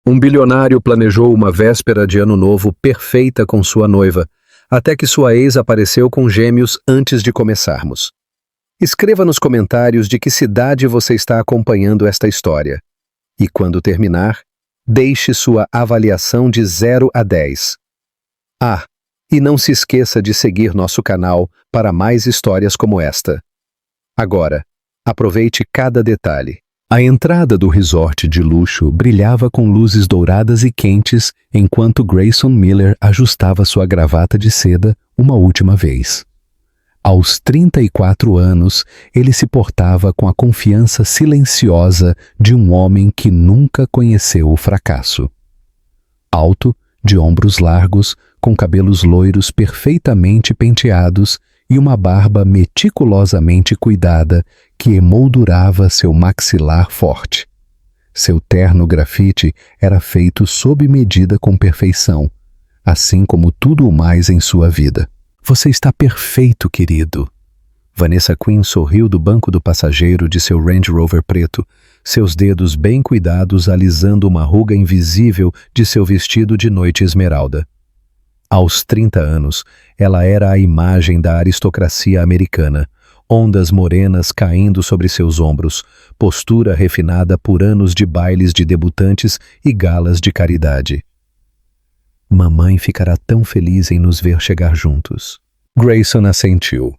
Um bilionário planejou uma véspera de ano novo perfeita com sua noiva, até que sua ex apareceu com gêmeos antes de começarmos. Escreva nos comentários de que cidade você está acompanhando esta história. E quando terminar, deixe sua avaliação de 0 a 10. E não se esqueça de seguir nosso canal para mais histórias como esta. Agora, aproveite cada detalhe. A entrada do resort de luxo brilhava com luzes douradas e quentes enquanto Grayson Miller ajustava sua gravata de seda uma última vez. Aos 34 anos, ele se portava com a confiança silenciosa de um homem que nunca conheceu o fracasso. Alto, de ombros largos, com cabelos loiros perfeitamente penteados e uma barba meticulosamente cuidada que emoldurava seu maxilar forte. Seu terno grafite era feito sob medida com perfeição, assim como tudo o mais em sua vida. Você está perfeito, querido. Vanessa Quinn sorriu do banco do passageiro de seu Range Rover preto, seus dedos bem cuidados alisando uma ruga invisível de seu vestido de noite esmeralda. Aos 30 anos, ela era a imagem da aristocracia americana, ondas morenas caindo sobre seus ombros, postura refinada por anos de bailes de debutantes e galas de caridade. Mamãe ficará tão feliz em nos ver chegar juntos. Grayson assentiu,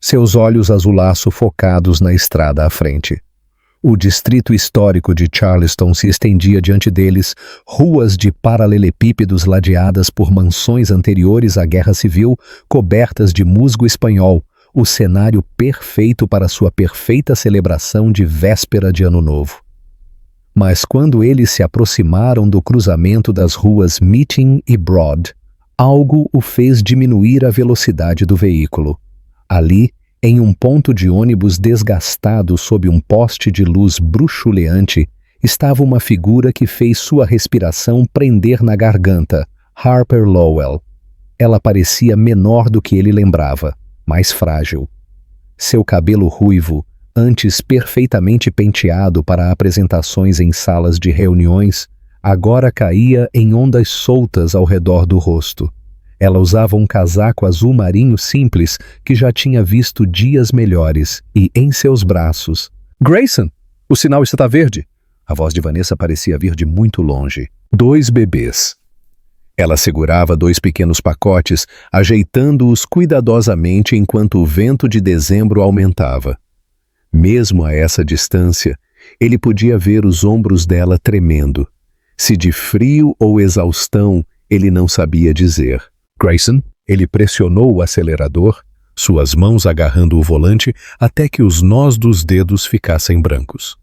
seus olhos azulaço focados na estrada à frente. O distrito histórico de Charleston se estendia diante deles, ruas de paralelepípedos ladeadas por mansões anteriores à Guerra Civil, cobertas de musgo espanhol, o cenário perfeito para sua perfeita celebração de véspera de Ano Novo. Mas quando eles se aproximaram do cruzamento das ruas Meeting e Broad, algo o fez diminuir a velocidade do veículo. Ali, em um ponto de ônibus desgastado sob um poste de luz bruxuleante, estava uma figura que fez sua respiração prender na garganta, Harper Lowell. Ela parecia menor do que ele lembrava, mais frágil. Seu cabelo ruivo, antes perfeitamente penteado para apresentações em salas de reuniões, agora caía em ondas soltas ao redor do rosto. Ela usava um casaco azul marinho simples que já tinha visto dias melhores e, em seus braços... Grayson, o sinal está verde. A voz de Vanessa parecia vir de muito longe. 2 bebês. Ela segurava 2 pequenos pacotes, ajeitando-os cuidadosamente enquanto o vento de dezembro aumentava. Mesmo a essa distância, ele podia ver os ombros dela tremendo. Se de frio ou exaustão, ele não sabia dizer. Grayson, ele pressionou o acelerador, suas mãos agarrando o volante até que os nós dos dedos ficassem brancos.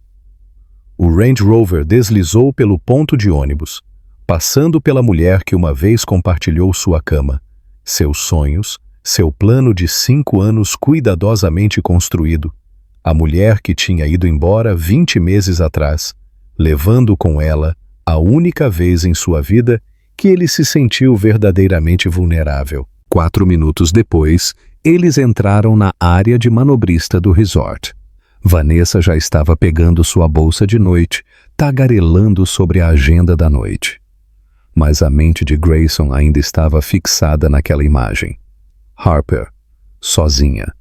O Range Rover deslizou pelo ponto de ônibus, passando pela mulher que uma vez compartilhou sua cama, seus sonhos, seu plano de 5 anos cuidadosamente construído, a mulher que tinha ido embora 20 meses atrás, levando com ela a única vez em sua vida que ele se sentiu verdadeiramente vulnerável. 4 minutos depois, eles entraram na área de manobrista do resort. Vanessa já estava pegando sua bolsa de noite, tagarelando sobre a agenda da noite. Mas a mente de Grayson ainda estava fixada naquela imagem. Harper, sozinha,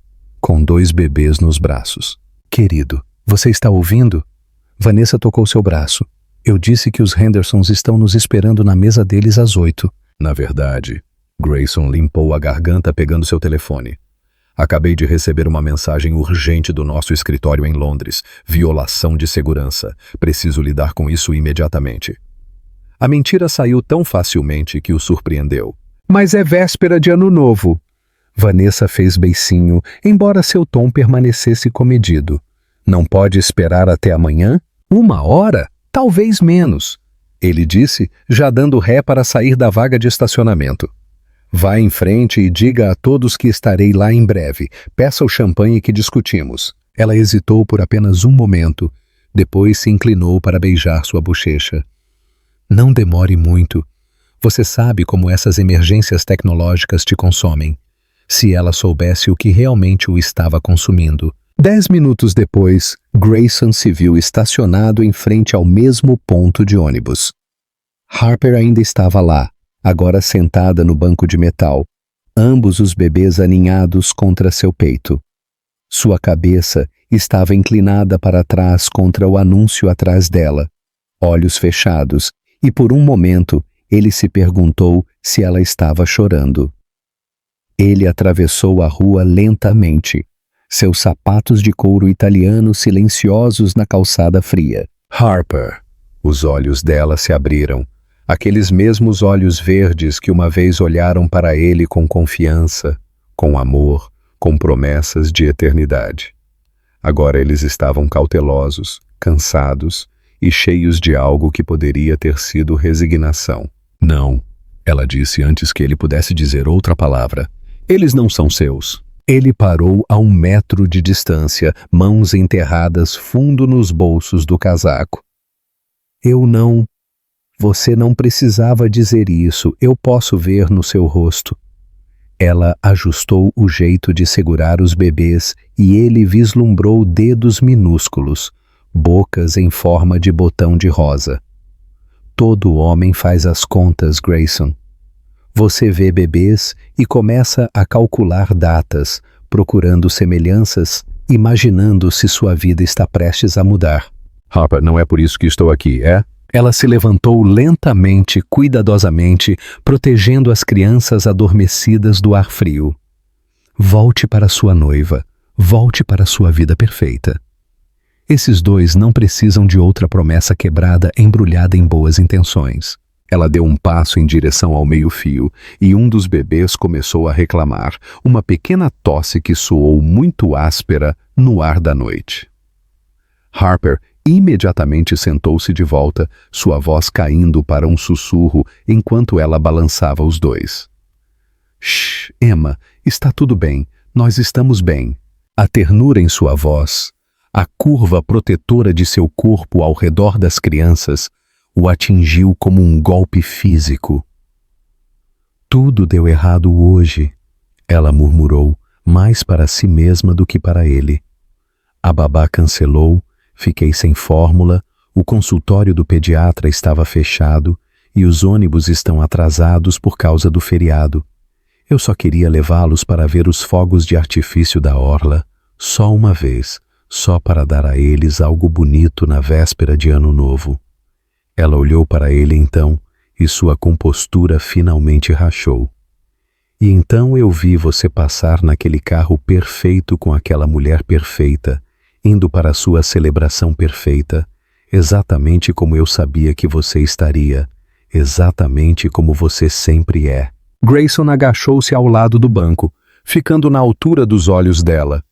com 2 bebês nos braços. Querido, você está ouvindo? Vanessa tocou seu braço. Eu disse que os Hendersons estão nos esperando na mesa deles às 8. Na verdade, Grayson limpou a garganta pegando seu telefone. Acabei de receber uma mensagem urgente do nosso escritório em Londres. Violação de segurança. Preciso lidar com isso imediatamente. A mentira saiu tão facilmente que o surpreendeu. Mas é véspera de Ano Novo. Vanessa fez beicinho, embora seu tom permanecesse comedido. Não pode esperar até amanhã? 1 hora? Talvez menos, ele disse, já dando ré para sair da vaga de estacionamento. Vá em frente e diga a todos que estarei lá em breve. Peça o champanhe que discutimos. Ela hesitou por apenas um momento, depois se inclinou para beijar sua bochecha. Não demore muito. Você sabe como essas emergências tecnológicas te consomem. Se ela soubesse o que realmente o estava consumindo. 10 minutos depois, Grayson se viu estacionado em frente ao mesmo ponto de ônibus. Harper ainda estava lá, agora sentada no banco de metal, ambos os bebês aninhados contra seu peito. Sua cabeça estava inclinada para trás contra o anúncio atrás dela, olhos fechados, e por um momento ele se perguntou se ela estava chorando. Ele atravessou a rua lentamente, seus sapatos de couro italiano silenciosos na calçada fria. Harper! Os olhos dela se abriram, aqueles mesmos olhos verdes que uma vez olharam para ele com confiança, com amor, com promessas de eternidade. Agora eles estavam cautelosos, cansados e cheios de algo que poderia ter sido resignação. Não, ela disse antes que ele pudesse dizer outra palavra. Eles não são seus. Ele parou a 1 metro de distância, mãos enterradas fundo nos bolsos do casaco. Eu não... Você não precisava dizer isso, eu posso ver no seu rosto. Ela ajustou o jeito de segurar os bebês e ele vislumbrou dedos minúsculos, bocas em forma de botão de rosa. Todo homem faz as contas, Grayson. Você vê bebês e começa a calcular datas, procurando semelhanças, imaginando se sua vida está prestes a mudar. Harper, não é por isso que estou aqui, é? Ela se levantou lentamente, cuidadosamente, protegendo as crianças adormecidas do ar frio. Volte para sua noiva. Volte para sua vida perfeita. Esses dois não precisam de outra promessa quebrada embrulhada em boas intenções. Ela deu um passo em direção ao meio-fio e um dos bebês começou a reclamar, uma pequena tosse que soou muito áspera no ar da noite. Harper imediatamente sentou-se de volta, sua voz caindo para um sussurro enquanto ela balançava os dois. Shh, Emma, está tudo bem, nós estamos bem. A ternura em sua voz, a curva protetora de seu corpo ao redor das crianças, o atingiu como um golpe físico. Tudo deu errado hoje, ela murmurou, mais para si mesma do que para ele. A babá cancelou. Fiquei sem fórmula, o consultório do pediatra estava fechado e os ônibus estão atrasados por causa do feriado. Eu só queria levá-los para ver os fogos de artifício da orla, só uma vez, só para dar a eles algo bonito na véspera de Ano Novo. Ela olhou para ele então e sua compostura finalmente rachou. E então eu vi você passar naquele carro perfeito com aquela mulher perfeita, indo para a sua celebração perfeita, exatamente como eu sabia que você estaria, exatamente como você sempre é. Grayson agachou-se ao lado do banco, ficando na altura dos olhos dela.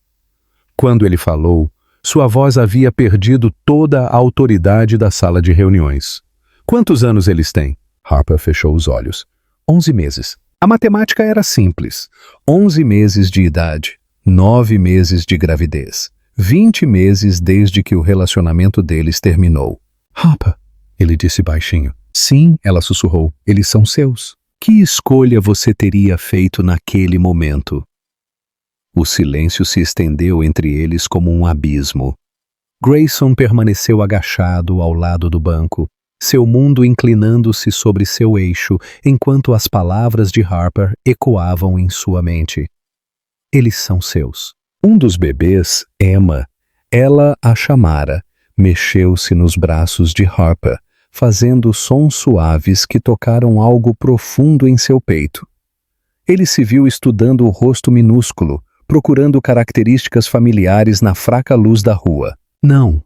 Quando ele falou, sua voz havia perdido toda a autoridade da sala de reuniões. Quantos anos eles têm? Harper fechou os olhos. 11 meses. A matemática era simples. 11 meses de idade, 9 meses de gravidez. 20 meses desde que o relacionamento deles terminou. Harper, ele disse baixinho. Sim, ela sussurrou, eles são seus. Que escolha você teria feito naquele momento? O silêncio se estendeu entre eles como um abismo. Grayson permaneceu agachado ao lado do banco, seu mundo inclinando-se sobre seu eixo, enquanto as palavras de Harper ecoavam em sua mente. Eles são seus. Um dos bebês, Emma, ela a chamara, mexeu-se nos braços de Harper, fazendo sons suaves que tocaram algo profundo em seu peito. Ele se viu estudando o rosto minúsculo, procurando características familiares na fraca luz da rua. Não,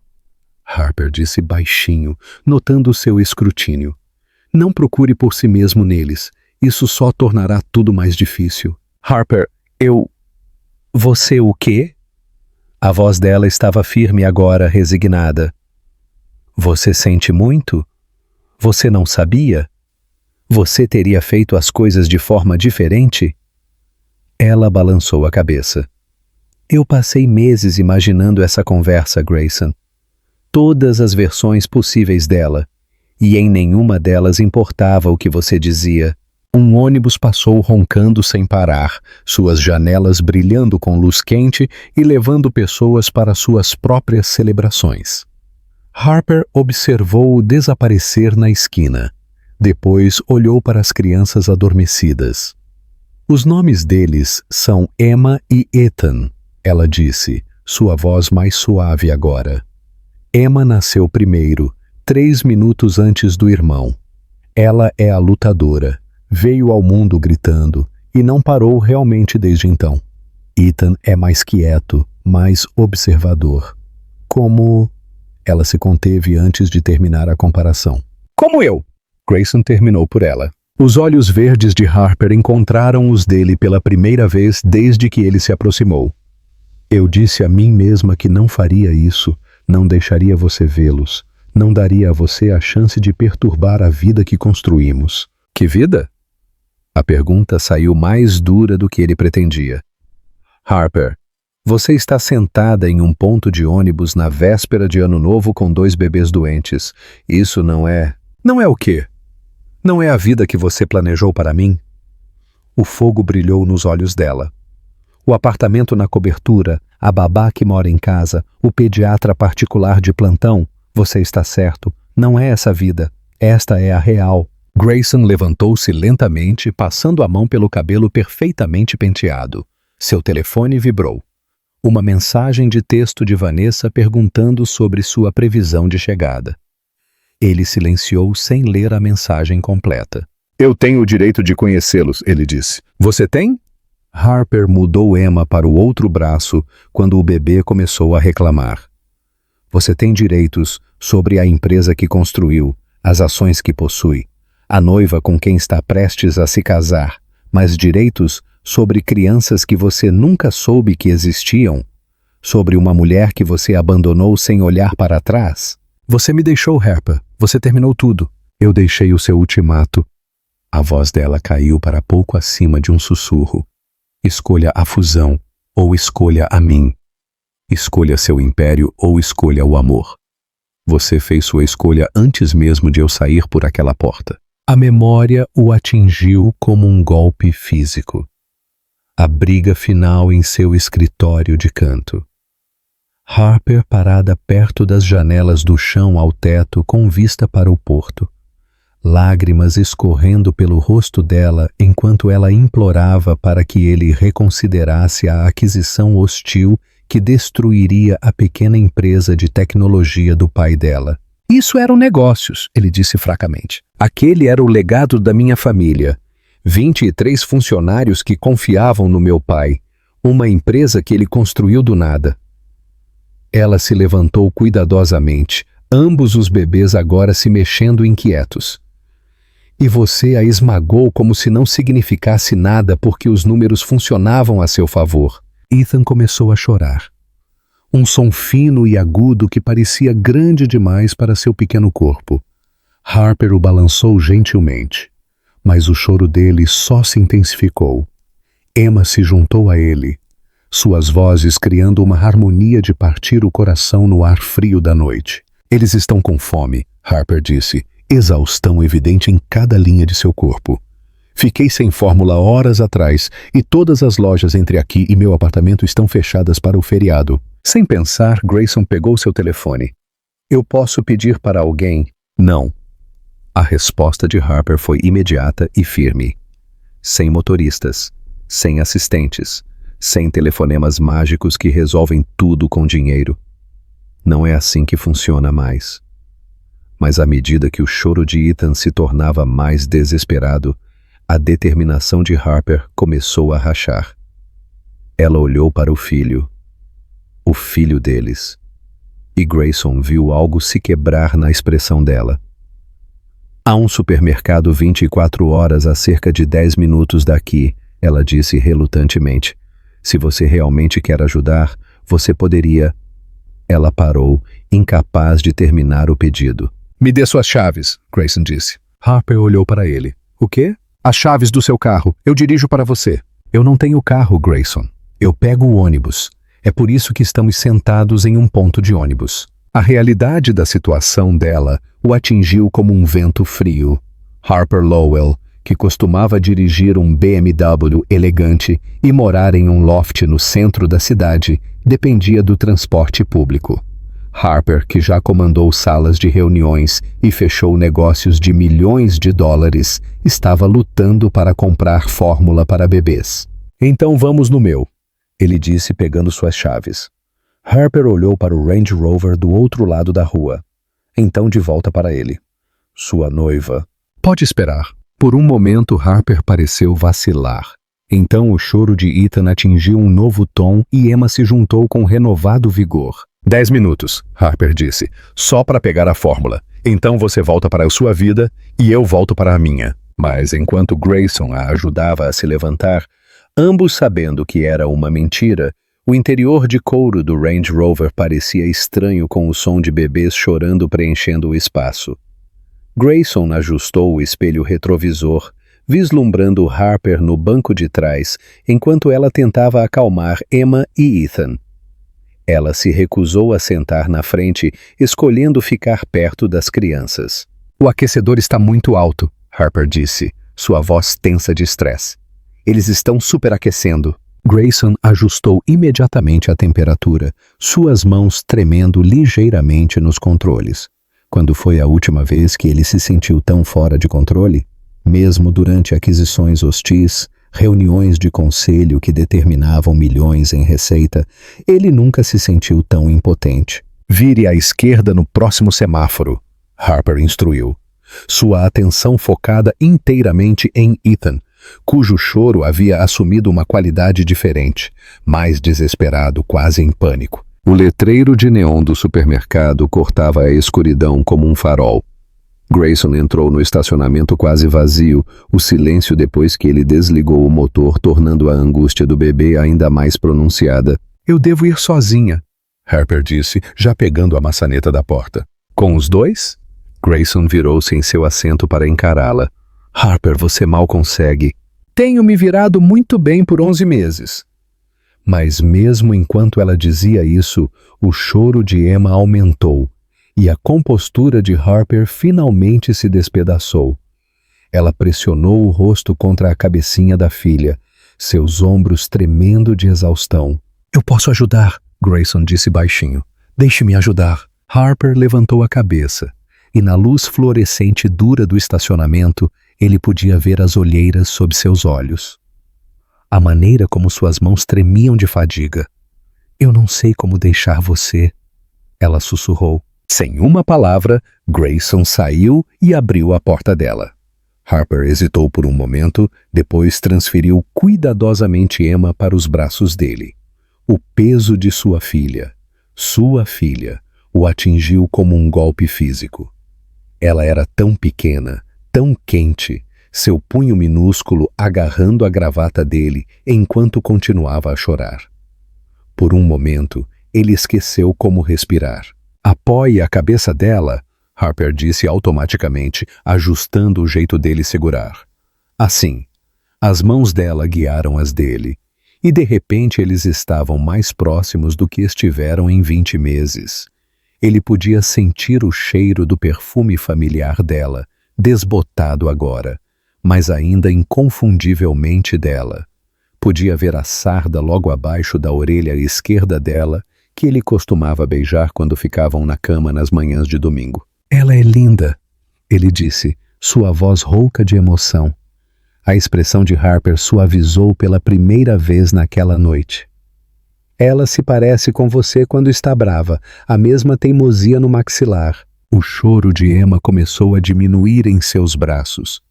Harper disse baixinho, notando seu escrutínio. Não procure por si mesmo neles, isso só tornará tudo mais difícil. Harper, Você o quê? A voz dela estava firme agora, resignada. Você sente muito? Você não sabia? Você teria feito as coisas de forma diferente? Ela balançou a cabeça. Eu passei meses imaginando essa conversa, Grayson. Todas as versões possíveis dela, e em nenhuma delas importava o que você dizia. Um ônibus passou roncando sem parar, suas janelas brilhando com luz quente e levando pessoas para suas próprias celebrações. Harper observou-o desaparecer na esquina. Depois olhou para as crianças adormecidas. Os nomes deles são Emma e Ethan, ela disse, sua voz mais suave agora. Emma nasceu primeiro, 3 minutos antes do irmão. Ela é a lutadora, veio ao mundo gritando e não parou realmente desde então. Ethan é mais quieto, mais observador. Como... Ela se conteve antes de terminar a comparação. Como eu? Grayson terminou por ela. Os olhos verdes de Harper encontraram os dele pela primeira vez desde que ele se aproximou. Eu disse a mim mesma que não faria isso, não deixaria você vê-los, não daria a você a chance de perturbar a vida que construímos. Que vida? A pergunta saiu mais dura do que ele pretendia. Harper, você está sentada em um ponto de ônibus na véspera de Ano Novo com 2 bebês doentes. Isso não é... Não é o quê? Não é a vida que você planejou para mim? O fogo brilhou nos olhos dela. O apartamento na cobertura, a babá que mora em casa, o pediatra particular de plantão, você está certo, não é essa vida, esta é a real. Grayson levantou-se lentamente, passando a mão pelo cabelo perfeitamente penteado. Seu telefone vibrou. Uma mensagem de texto de Vanessa perguntando sobre sua previsão de chegada. Ele silenciou sem ler a mensagem completa. Eu tenho o direito de conhecê-los, ele disse. Você tem? Harper mudou Emma para o outro braço quando o bebê começou a reclamar. Você tem direitos sobre a empresa que construiu, as ações que possui, a noiva com quem está prestes a se casar, mas direitos sobre crianças que você nunca soube que existiam, sobre uma mulher que você abandonou sem olhar para trás. Você me deixou, Harper. Você terminou tudo. Eu deixei o seu ultimato. A voz dela caiu para pouco acima de um sussurro. Escolha a fusão ou escolha a mim. Escolha seu império ou escolha o amor. Você fez sua escolha antes mesmo de eu sair por aquela porta. A memória o atingiu como um golpe físico. A briga final em seu escritório de canto. Harper parada perto das janelas do chão ao teto com vista para o porto. Lágrimas escorrendo pelo rosto dela enquanto ela implorava para que ele reconsiderasse a aquisição hostil que destruiria a pequena empresa de tecnologia do pai dela. Isso eram negócios, ele disse fracamente. Aquele era o legado da minha família. 23 funcionários que confiavam no meu pai. Uma empresa que ele construiu do nada. Ela se levantou cuidadosamente, ambos os bebês agora se mexendo inquietos. E você a esmagou como se não significasse nada porque os números funcionavam a seu favor. Ethan começou a chorar. Um som fino e agudo que parecia grande demais para seu pequeno corpo. Harper o balançou gentilmente, mas o choro dele só se intensificou. Emma se juntou a ele, suas vozes criando uma harmonia de partir o coração no ar frio da noite. Eles estão com fome, Harper disse, exaustão evidente em cada linha de seu corpo. Fiquei sem fórmula horas atrás e todas as lojas entre aqui e meu apartamento estão fechadas para o feriado. Sem pensar, Grayson pegou seu telefone. Eu posso pedir para alguém? Não. A resposta de Harper foi imediata e firme. Sem motoristas, sem assistentes, sem telefonemas mágicos que resolvem tudo com dinheiro. Não é assim que funciona mais. Mas à medida que o choro de Ethan se tornava mais desesperado, a determinação de Harper começou a rachar. Ela olhou para o filho deles, e Grayson viu algo se quebrar na expressão dela. Há um supermercado 24 horas a cerca de 10 minutos daqui, ela disse relutantemente. Se você realmente quer ajudar, você poderia... Ela parou, incapaz de terminar o pedido. Me dê suas chaves, Grayson disse. Harper olhou para ele. O quê? As chaves do seu carro. Eu dirijo para você. Eu não tenho carro, Grayson. Eu pego o ônibus. É por isso que estamos sentados em um ponto de ônibus. A realidade da situação dela o atingiu como um vento frio. Harper Lowell, que costumava dirigir um BMW elegante e morar em um loft no centro da cidade, dependia do transporte público. Harper, que já comandou salas de reuniões e fechou negócios de milhões de dólares, estava lutando para comprar fórmula para bebês. Então vamos no meu, ele disse pegando suas chaves. Harper olhou para o Range Rover do outro lado da rua. Então de volta para ele. Sua noiva. Pode esperar. Por um momento Harper pareceu vacilar. Então o choro de Ethan atingiu um novo tom e Emma se juntou com renovado vigor. 10 minutos, Harper disse, só para pegar a fórmula. Então você volta para a sua vida e eu volto para a minha. Mas enquanto Grayson a ajudava a se levantar, ambos sabendo que era uma mentira, o interior de couro do Range Rover parecia estranho com o som de bebês chorando preenchendo o espaço. Grayson ajustou o espelho retrovisor, vislumbrando Harper no banco de trás, enquanto ela tentava acalmar Emma e Ethan. Ela se recusou a sentar na frente, escolhendo ficar perto das crianças. O aquecedor está muito alto, Harper disse, sua voz tensa de estresse. Eles estão superaquecendo. Grayson ajustou imediatamente a temperatura, suas mãos tremendo ligeiramente nos controles. Quando foi a última vez que ele se sentiu tão fora de controle? Mesmo durante aquisições hostis, reuniões de conselho que determinavam milhões em receita, ele nunca se sentiu tão impotente. Vire à esquerda no próximo semáforo, Harper instruiu, sua atenção focada inteiramente em Ethan, cujo choro havia assumido uma qualidade diferente, mais desesperado, quase em pânico. O letreiro de neon do supermercado cortava a escuridão como um farol. Grayson entrou no estacionamento quase vazio, o silêncio depois que ele desligou o motor, tornando a angústia do bebê ainda mais pronunciada. Eu devo ir sozinha, Harper disse, já pegando a maçaneta da porta. Com os dois? Grayson virou-se em seu assento para encará-la. Harper, você mal consegue. Tenho me virado muito bem por 11 meses. Mas mesmo enquanto ela dizia isso, o choro de Emma aumentou. E a compostura de Harper finalmente se despedaçou. Ela pressionou o rosto contra a cabecinha da filha, seus ombros tremendo de exaustão. Eu posso ajudar, Grayson disse baixinho. Deixe-me ajudar. Harper levantou a cabeça, e na luz fluorescente dura do estacionamento, ele podia ver as olheiras sob seus olhos. A maneira como suas mãos tremiam de fadiga. Eu não sei como deixar você, ela sussurrou. Sem uma palavra, Grayson saiu e abriu a porta dela. Harper hesitou por um momento, depois transferiu cuidadosamente Emma para os braços dele. O peso de sua filha, o atingiu como um golpe físico. Ela era tão pequena, tão quente, seu punho minúsculo agarrando a gravata dele enquanto continuava a chorar. Por um momento, ele esqueceu como respirar. Apoie a cabeça dela, Harper disse automaticamente, ajustando o jeito dele segurar. Assim, as mãos dela guiaram as dele, e de repente eles estavam mais próximos do que estiveram em 20 meses. Ele podia sentir o cheiro do perfume familiar dela, desbotado agora, mas ainda inconfundivelmente dela. Podia ver a sarda logo abaixo da orelha esquerda dela, que ele costumava beijar quando ficavam na cama nas manhãs de domingo. Ela é linda, ele disse, sua voz rouca de emoção. A expressão de Harper suavizou pela primeira vez naquela noite. Ela se parece com você quando está brava, a mesma teimosia no maxilar. O choro de Emma começou a diminuir em seus braços.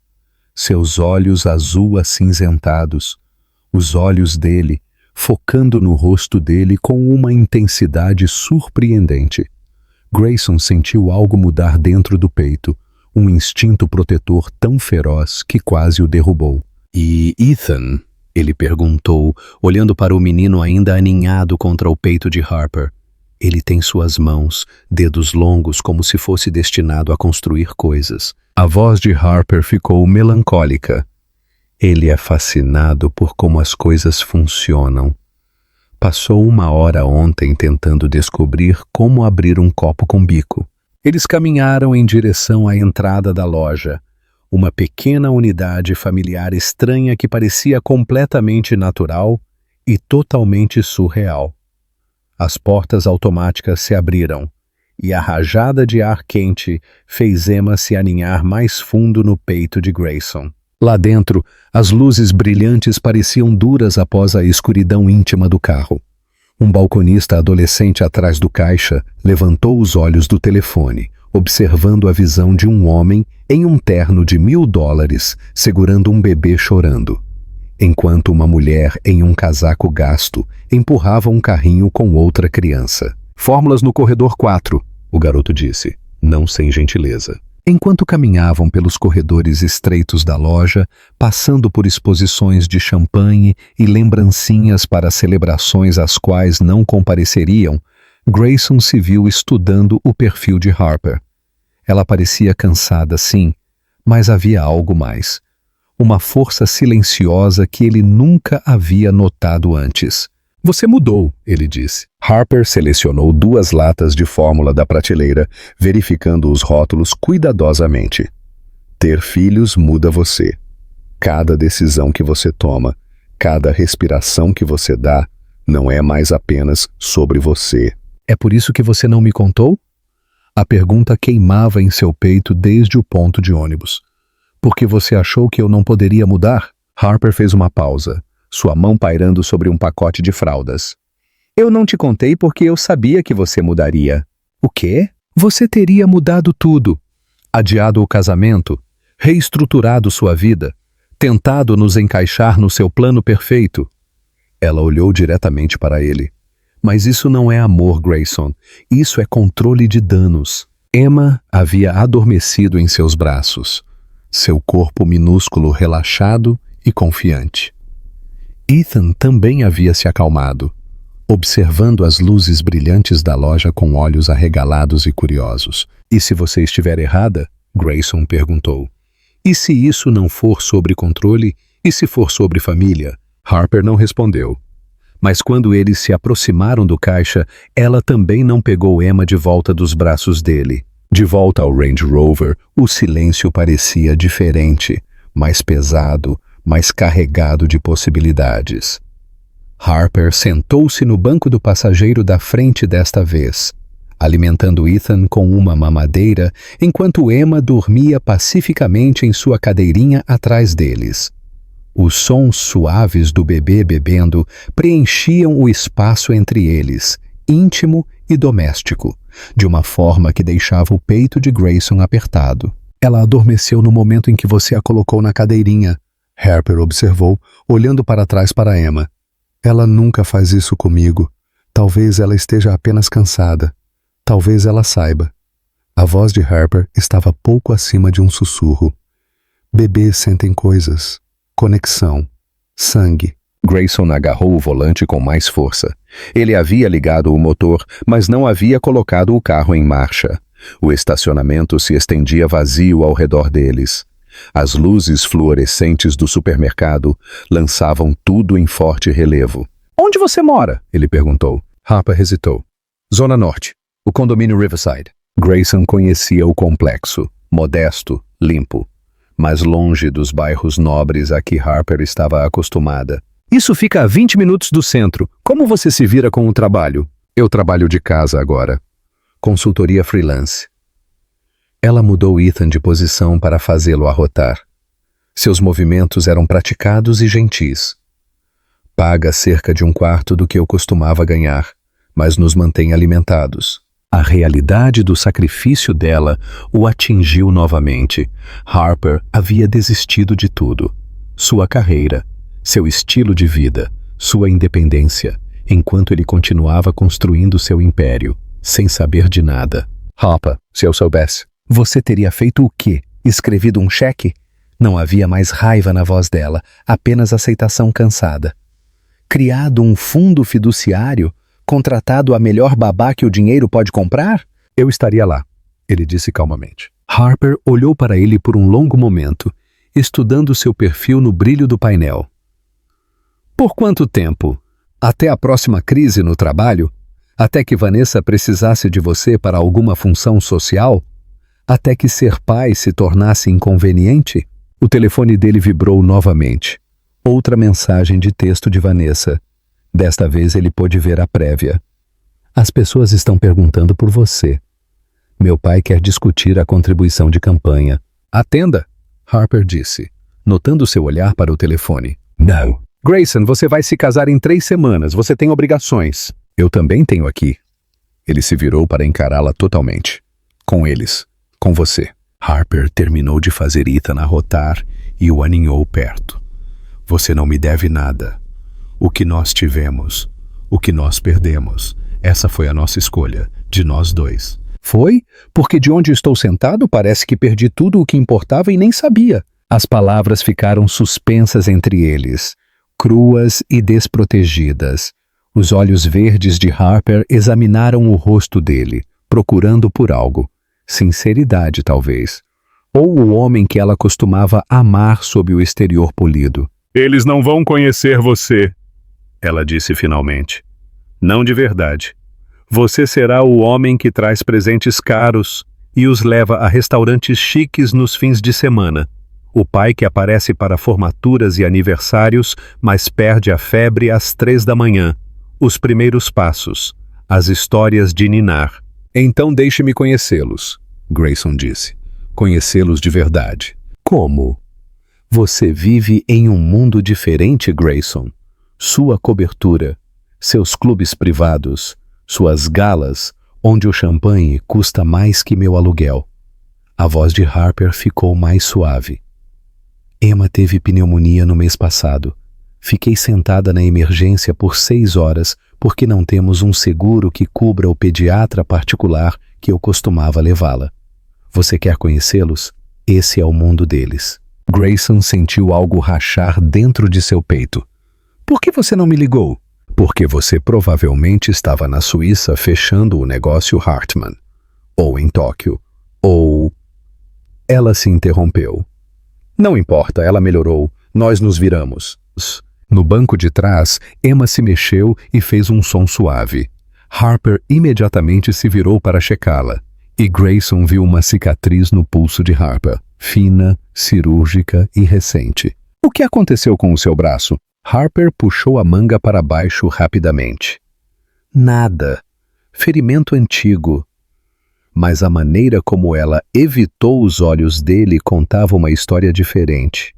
Seus olhos azul acinzentados, os olhos dele, focando no rosto dele com uma intensidade surpreendente. Grayson sentiu algo mudar dentro do peito, um instinto protetor tão feroz que quase o derrubou. E Ethan? Ele perguntou, olhando para o menino ainda aninhado contra o peito de Harper. Ele tem suas mãos, dedos longos como se fosse destinado a construir coisas. A voz de Harper ficou melancólica. Ele é fascinado por como as coisas funcionam. Passou 1 hora ontem tentando descobrir como abrir um copo com bico. Eles caminharam em direção à entrada da loja, uma pequena unidade familiar estranha que parecia completamente natural e totalmente surreal. As portas automáticas se abriram, e a rajada de ar quente fez Emma se aninhar mais fundo no peito de Grayson. Lá dentro, as luzes brilhantes pareciam duras após a escuridão íntima do carro. Um balconista adolescente atrás do caixa levantou os olhos do telefone, observando a visão de um homem em um terno de $1.000 segurando um bebê chorando, enquanto uma mulher em um casaco gasto empurrava um carrinho com outra criança. Fórmulas no corredor 4, o garoto disse, não sem gentileza. Enquanto caminhavam pelos corredores estreitos da loja, passando por exposições de champanhe e lembrancinhas para celebrações às quais não compareceriam, Grayson se viu estudando o perfil de Harper. Ela parecia cansada, sim, mas havia algo mais. Uma força silenciosa que ele nunca havia notado antes. Você mudou, ele disse. Harper selecionou 2 latas de fórmula da prateleira, verificando os rótulos cuidadosamente. Ter filhos muda você. Cada decisão que você toma, cada respiração que você dá, não é mais apenas sobre você. É por isso que você não me contou? A pergunta queimava em seu peito desde o ponto de ônibus. Porque você achou que eu não poderia mudar? Harper fez uma pausa, sua mão pairando sobre um pacote de fraldas. Eu não te contei porque eu sabia que você mudaria. O quê? Você teria mudado tudo. Adiado o casamento, reestruturado sua vida, tentado nos encaixar no seu plano perfeito. Ela olhou diretamente para ele. Mas isso não é amor, Grayson. Isso é controle de danos. Emma havia adormecido em seus braços, seu corpo minúsculo relaxado e confiante. Ethan também havia se acalmado, observando as luzes brilhantes da loja com olhos arregalados e curiosos. E se você estiver errada? Grayson perguntou. E se isso não for sobre controle? E se for sobre família? Harper não respondeu. Mas quando eles se aproximaram do caixa, ela também não pegou Emma de volta dos braços dele. De volta ao Range Rover, o silêncio parecia diferente, mais pesado, mais carregado de possibilidades. Harper sentou-se no banco do passageiro da frente desta vez, alimentando Ethan com uma mamadeira, enquanto Emma dormia pacificamente em sua cadeirinha atrás deles. Os sons suaves do bebê bebendo preenchiam o espaço entre eles, íntimo e doméstico, de uma forma que deixava o peito de Grayson apertado. Ela adormeceu no momento em que você a colocou na cadeirinha, Harper observou, olhando para trás para Emma. Ela nunca faz isso comigo. Talvez ela esteja apenas cansada. Talvez ela saiba. A voz de Harper estava pouco acima de um sussurro. Bebês sentem coisas. Conexão. Sangue. Grayson agarrou o volante com mais força. Ele havia ligado o motor, mas não havia colocado o carro em marcha. O estacionamento se estendia vazio ao redor deles. As luzes fluorescentes do supermercado lançavam tudo em forte relevo. Onde você mora? Ele perguntou. Harper hesitou. Zona Norte. O condomínio Riverside. Grayson conhecia o complexo, modesto, limpo, mas longe dos bairros nobres a que Harper estava acostumada. Isso fica a 20 minutos do centro. Como você se vira com o trabalho? Eu trabalho de casa agora. Consultoria freelance. Ela mudou Ethan de posição para fazê-lo arrotar. Seus movimentos eram praticados e gentis. Paga cerca de 1/4 do que eu costumava ganhar, mas nos mantém alimentados. A realidade do sacrifício dela o atingiu novamente. Harper havia desistido de tudo. Sua carreira, seu estilo de vida, sua independência, enquanto ele continuava construindo seu império, sem saber de nada. Harper, se eu soubesse. Você teria feito o quê? Escrevido um cheque? Não havia mais raiva na voz dela, apenas aceitação cansada. Criado um fundo fiduciário? Contratado a melhor babá que o dinheiro pode comprar? Eu estaria lá, ele disse calmamente. Harper olhou para ele por um longo momento, estudando seu perfil no brilho do painel. Por quanto tempo? Até a próxima crise no trabalho? Até que Vanessa precisasse de você para alguma função social? Até que ser pai se tornasse inconveniente? O telefone dele vibrou novamente. Outra mensagem de texto de Vanessa. Desta vez ele pôde ver a prévia. As pessoas estão perguntando por você. Meu pai quer discutir a contribuição de campanha. Atenda, Harper disse, notando seu olhar para o telefone. Não. Grayson, você vai se casar em 3 semanas. Você tem obrigações. Eu também tenho aqui. Ele se virou para encará-la totalmente. Com eles. Com você. Harper terminou de fazer Ethan arrotar e o aninhou perto. Você não me deve nada. O que nós tivemos, o que nós perdemos, essa foi a nossa escolha, de nós dois. Foi? Porque de onde estou sentado parece que perdi tudo o que importava e nem sabia. As palavras ficaram suspensas entre eles, cruas e desprotegidas. Os olhos verdes de Harper examinaram o rosto dele, procurando por algo. Sinceridade, talvez. Ou o homem que ela costumava amar sob o exterior polido. Eles não vão conhecer você, ela disse finalmente. Não de verdade. Você será o homem que traz presentes caros e os leva a restaurantes chiques nos fins de semana. O pai que aparece para formaturas e aniversários, mas perde a febre às 3 da manhã. Os primeiros passos. As histórias de ninar. Então deixe-me conhecê-los, Grayson disse. Conhecê-los de verdade. Como? Você vive em um mundo diferente, Grayson. Sua cobertura, seus clubes privados, suas galas, onde o champanhe custa mais que meu aluguel. A voz de Harper ficou mais suave. Emma teve pneumonia no mês passado. Fiquei sentada na emergência por 6 horas porque não temos um seguro que cubra o pediatra particular que eu costumava levá-la. Você quer conhecê-los? Esse é o mundo deles. Grayson sentiu algo rachar dentro de seu peito. Por que você não me ligou? Porque você provavelmente estava na Suíça fechando o negócio Hartman. Ou em Tóquio. Ou... Ela se interrompeu. Não importa, ela melhorou. Nós nos viramos. No banco de trás, Emma se mexeu e fez um som suave. Harper imediatamente se virou para checá-la. E Grayson viu uma cicatriz no pulso de Harper, fina, cirúrgica e recente. O que aconteceu com o seu braço? Harper puxou a manga para baixo rapidamente. Nada. Ferimento antigo. Mas a maneira como ela evitou os olhos dele contava uma história diferente.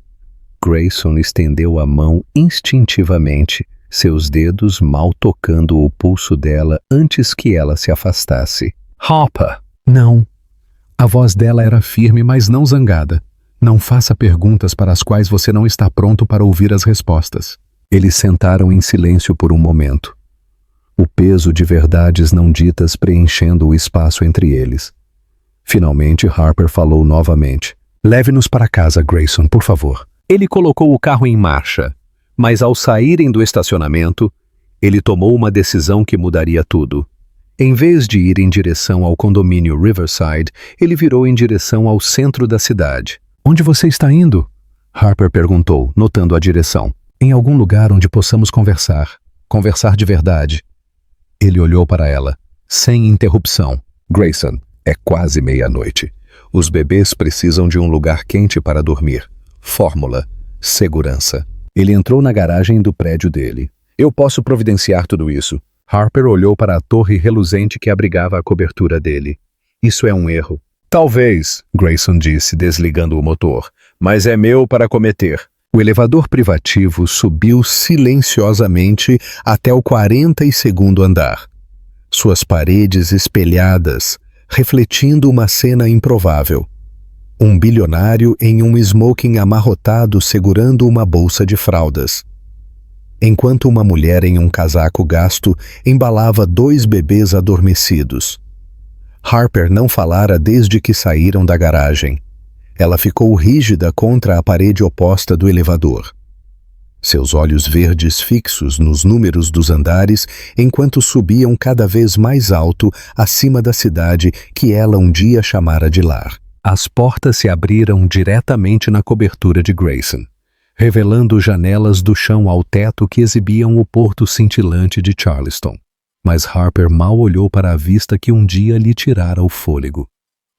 Grayson estendeu a mão instintivamente, seus dedos mal tocando o pulso dela antes que ela se afastasse. Harper! Não. A voz dela era firme, mas não zangada. Não faça perguntas para as quais você não está pronto para ouvir as respostas. Eles sentaram em silêncio por um momento. O peso de verdades não ditas preenchendo o espaço entre eles. Finalmente, Harper falou novamente. Leve-nos para casa, Grayson, por favor. Ele colocou o carro em marcha, mas ao saírem do estacionamento, ele tomou uma decisão que mudaria tudo. Em vez de ir em direção ao condomínio Riverside, ele virou em direção ao centro da cidade. Onde você está indo? Harper perguntou, notando a direção. Em algum lugar onde possamos conversar. Conversar de verdade. Ele olhou para ela, sem interrupção. Grayson, é quase meia-noite. Os bebês precisam de um lugar quente para dormir. Fórmula. Segurança. Ele entrou na garagem do prédio dele. Eu posso providenciar tudo isso. Harper olhou para a torre reluzente que abrigava a cobertura dele. Isso é um erro. Talvez, Grayson disse, desligando o motor, mas é meu para cometer. O elevador privativo subiu silenciosamente até o 42º andar. Suas paredes espelhadas, refletindo uma cena improvável. Um bilionário em um smoking amarrotado segurando uma bolsa de fraldas. Enquanto uma mulher em um casaco gasto embalava 2 bebês adormecidos. Harper não falara desde que saíram da garagem. Ela ficou rígida contra a parede oposta do elevador. Seus olhos verdes fixos nos números dos andares enquanto subiam cada vez mais alto acima da cidade que ela um dia chamara de lar. As portas se abriram diretamente na cobertura de Grayson, revelando janelas do chão ao teto que exibiam o porto cintilante de Charleston. Mas Harper mal olhou para a vista que um dia lhe tirara o fôlego.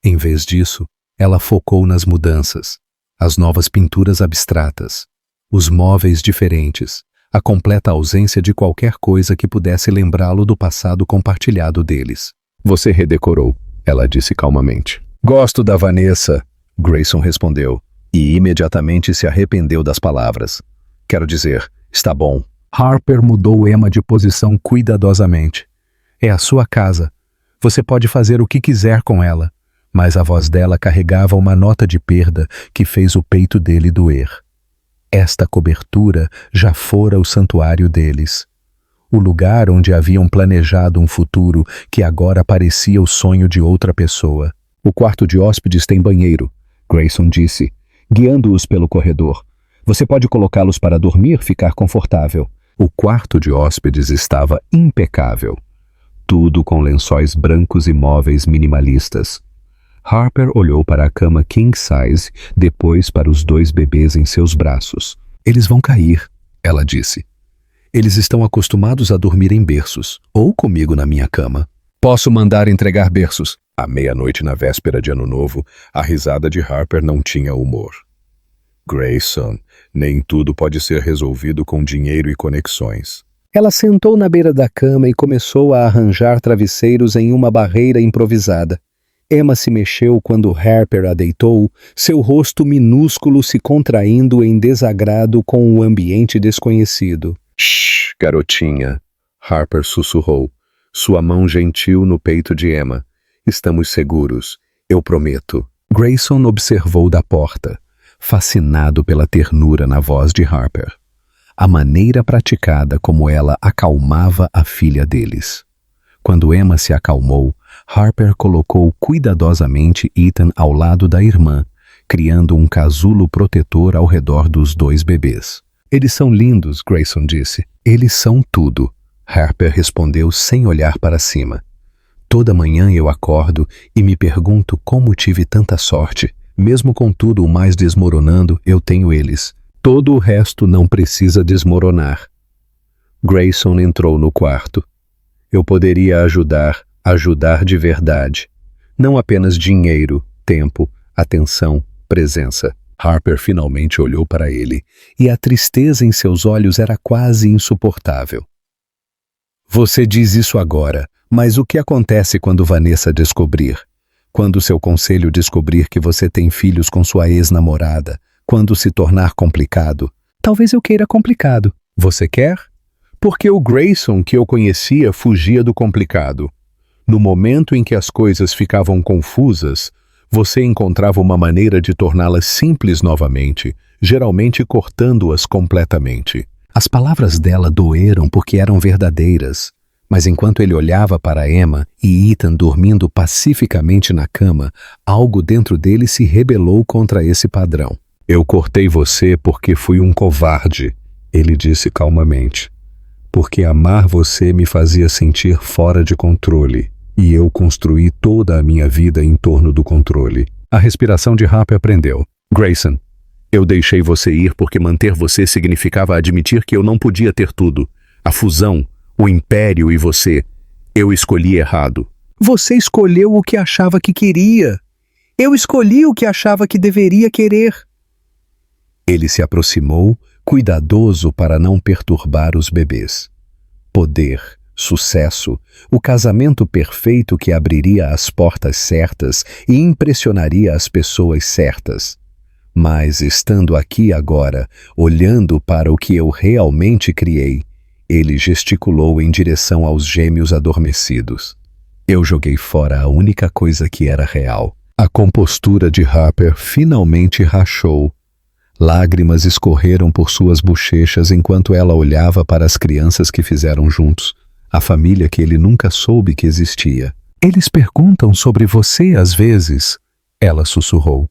Em vez disso, ela focou nas mudanças, as novas pinturas abstratas, os móveis diferentes, a completa ausência de qualquer coisa que pudesse lembrá-lo do passado compartilhado deles. Você redecorou, ela disse calmamente. Gosto da Vanessa, Grayson respondeu, e imediatamente se arrependeu das palavras. Quero dizer, está bom. Harper mudou Emma de posição cuidadosamente. É a sua casa. Você pode fazer o que quiser com ela. Mas a voz dela carregava uma nota de perda que fez o peito dele doer. Esta cobertura já fora o santuário deles. O lugar onde haviam planejado um futuro que agora parecia o sonho de outra pessoa. O quarto de hóspedes tem banheiro, Grayson disse, guiando-os pelo corredor. Você pode colocá-los para dormir, ficar confortável. O quarto de hóspedes estava impecável. Tudo com lençóis brancos e móveis minimalistas. Harper olhou para a cama king size, depois para os 2 bebês em seus braços. Eles vão cair, ela disse. Eles estão acostumados a dormir em berços, ou comigo na minha cama. Posso mandar entregar berços. À meia-noite na véspera de Ano Novo, a risada de Harper não tinha humor. Grayson, nem tudo pode ser resolvido com dinheiro e conexões. Ela sentou na beira da cama e começou a arranjar travesseiros em uma barreira improvisada. Emma se mexeu quando Harper a deitou, seu rosto minúsculo se contraindo em desagrado com o ambiente desconhecido. Shh, garotinha, Harper sussurrou, sua mão gentil no peito de Emma. Estamos seguros, eu prometo. Grayson observou da porta, fascinado pela ternura na voz de Harper. A maneira praticada como ela acalmava a filha deles. Quando Emma se acalmou, Harper colocou cuidadosamente Ethan ao lado da irmã, criando um casulo protetor ao redor dos 2 bebês. Eles são lindos, Grayson disse. Eles são tudo, Harper respondeu sem olhar para cima. Toda manhã eu acordo e me pergunto como tive tanta sorte. Mesmo com tudo o mais desmoronando, eu tenho eles. Todo o resto não precisa desmoronar. Grayson entrou no quarto. Eu poderia ajudar de verdade. Não apenas dinheiro, tempo, atenção, presença. Harper finalmente olhou para ele, e a tristeza em seus olhos era quase insuportável. Você diz isso agora, mas o que acontece quando Vanessa descobrir? Quando seu conselho descobrir que você tem filhos com sua ex-namorada? Quando se tornar complicado? Talvez eu queira complicado. Você quer? Porque o Grayson que eu conhecia fugia do complicado. No momento em que as coisas ficavam confusas, você encontrava uma maneira de torná-las simples novamente, geralmente cortando-as completamente. As palavras dela doeram porque eram verdadeiras, mas enquanto ele olhava para Emma e Ethan dormindo pacificamente na cama, algo dentro dele se rebelou contra esse padrão. Eu cortei você porque fui um covarde, ele disse calmamente. Porque amar você me fazia sentir fora de controle. E eu construí toda a minha vida em torno do controle. A respiração de Harper prendeu. Grayson, eu deixei você ir porque manter você significava admitir que eu não podia ter tudo. A fusão, o império e você. Eu escolhi errado. Você escolheu o que achava que queria. Eu escolhi o que achava que deveria querer. Ele se aproximou, cuidadoso para não perturbar os bebês. Poder. Sucesso, o casamento perfeito que abriria as portas certas e impressionaria as pessoas certas. Mas, estando aqui agora, olhando para o que eu realmente criei, ele gesticulou em direção aos gêmeos adormecidos. Eu joguei fora a única coisa que era real. A compostura de Harper finalmente rachou. Lágrimas escorreram por suas bochechas enquanto ela olhava para as crianças que fizeram juntos. A família que ele nunca soube que existia. Eles perguntam sobre você às vezes, ela sussurrou.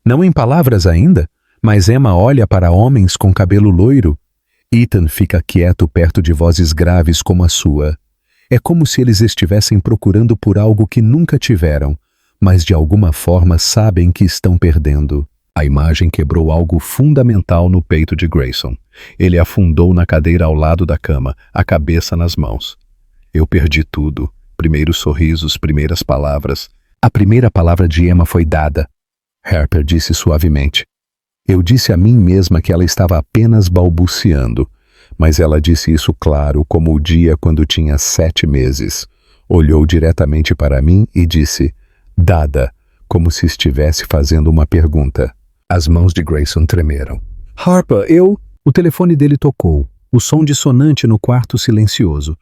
Não em palavras ainda, mas Emma olha para homens com cabelo loiro. Ethan fica quieto perto de vozes graves como a sua. É como se eles estivessem procurando por algo que nunca tiveram, mas de alguma forma sabem que estão perdendo. A imagem quebrou algo fundamental no peito de Grayson. Ele afundou na cadeira ao lado da cama, a cabeça nas mãos. Eu perdi tudo. Primeiros sorrisos, primeiras palavras. A primeira palavra de Emma foi dada. Harper disse suavemente. Eu disse a mim mesma que ela estava apenas balbuciando, mas ela disse isso claro como o dia quando tinha 7 meses. Olhou diretamente para mim e disse, dada, como se estivesse fazendo uma pergunta. As mãos de Grayson tremeram. Harper, eu... O telefone dele tocou, o som dissonante no quarto silencioso.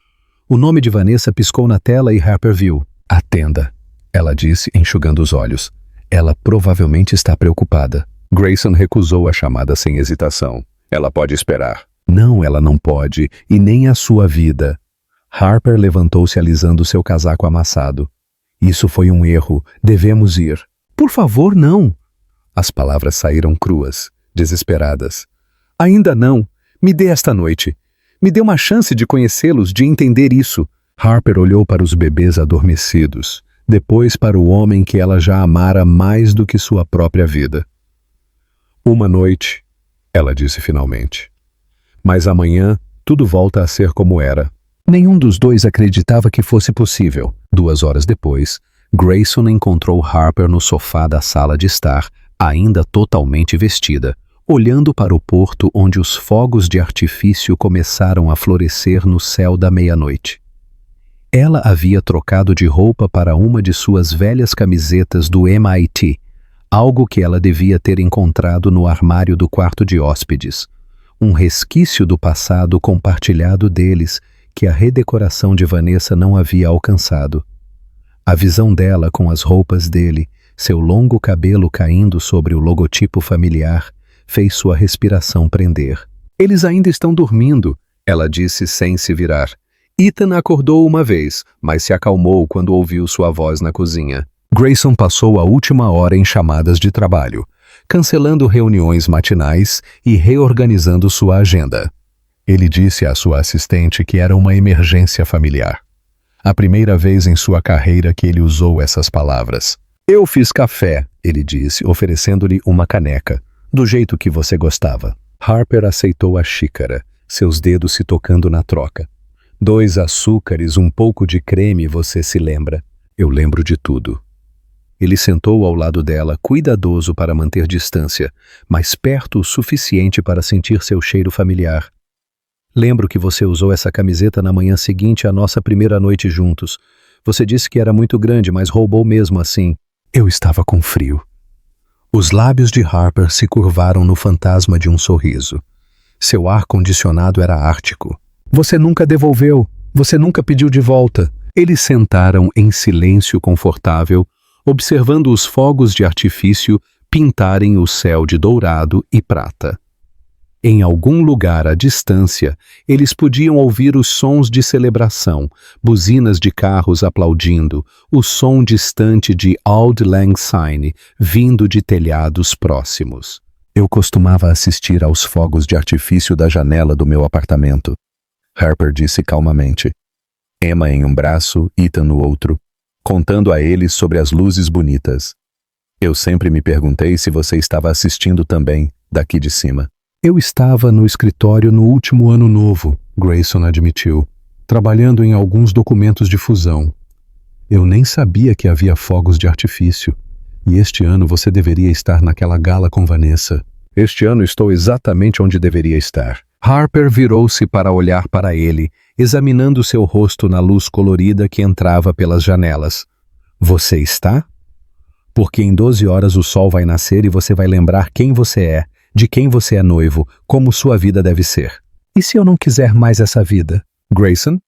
O nome de Vanessa piscou na tela e Harper viu. Atenda, ela disse, enxugando os olhos. Ela provavelmente está preocupada. Grayson recusou a chamada sem hesitação. Ela pode esperar. Não, ela não pode, e nem a sua vida. Harper levantou-se alisando seu casaco amassado. Isso foi um erro, devemos ir. Por favor, não. As palavras saíram cruas, desesperadas. Ainda não. Me dê esta noite. Me dê uma chance de conhecê-los, de entender isso. Harper olhou para os bebês adormecidos, depois para o homem que ela já amara mais do que sua própria vida. Uma noite, ela disse finalmente. Mas amanhã, tudo volta a ser como era. Nenhum dos dois acreditava que fosse possível. 2 horas depois, Grayson encontrou Harper no sofá da sala de estar, ainda totalmente vestida, olhando para o porto onde os fogos de artifício começaram a florescer no céu da meia-noite. Ela havia trocado de roupa para uma de suas velhas camisetas do MIT, algo que ela devia ter encontrado no armário do quarto de hóspedes, um resquício do passado compartilhado deles que a redecoração de Vanessa não havia alcançado. A visão dela com as roupas dele, seu longo cabelo caindo sobre o logotipo familiar, fez sua respiração prender. Eles ainda estão dormindo, ela disse sem se virar. Ethan acordou uma vez, mas se acalmou quando ouviu sua voz na cozinha. Grayson passou a última hora em chamadas de trabalho, cancelando reuniões matinais e reorganizando sua agenda. Ele disse à sua assistente que era uma emergência familiar. A primeira vez em sua carreira que ele usou essas palavras. Eu fiz café, ele disse, oferecendo-lhe uma caneca, do jeito que você gostava. Harper aceitou a xícara, seus dedos se tocando na troca. 2 açúcares, um pouco de creme, você se lembra? Eu lembro de tudo. Ele sentou ao lado dela, cuidadoso para manter distância, mas perto o suficiente para sentir seu cheiro familiar. Lembro que você usou essa camiseta na manhã seguinte à nossa primeira noite juntos. Você disse que era muito grande, mas roubou mesmo assim. Eu estava com frio. Os lábios de Harper se curvaram no fantasma de um sorriso. Seu ar-condicionado era ártico. Você nunca devolveu. Você nunca pediu de volta. Eles sentaram em silêncio confortável, observando os fogos de artifício pintarem o céu de dourado e prata. Em algum lugar à distância, eles podiam ouvir os sons de celebração, buzinas de carros aplaudindo, o som distante de Auld Lang Syne vindo de telhados próximos. Eu costumava assistir aos fogos de artifício da janela do meu apartamento. Harper disse calmamente. Emma em um braço, Ethan no outro, contando a eles sobre as luzes bonitas. Eu sempre me perguntei se você estava assistindo também, daqui de cima. Eu estava no escritório no último ano novo, Grayson admitiu, trabalhando em alguns documentos de fusão. Eu nem sabia que havia fogos de artifício. E este ano você deveria estar naquela gala com Vanessa. Este ano estou exatamente onde deveria estar. Harper virou-se para olhar para ele, examinando seu rosto na luz colorida que entrava pelas janelas. Você está? Porque em 12 horas o sol vai nascer e você vai lembrar quem você é, de quem você é noivo, como sua vida deve ser. E se eu não quiser mais essa vida? Grayson?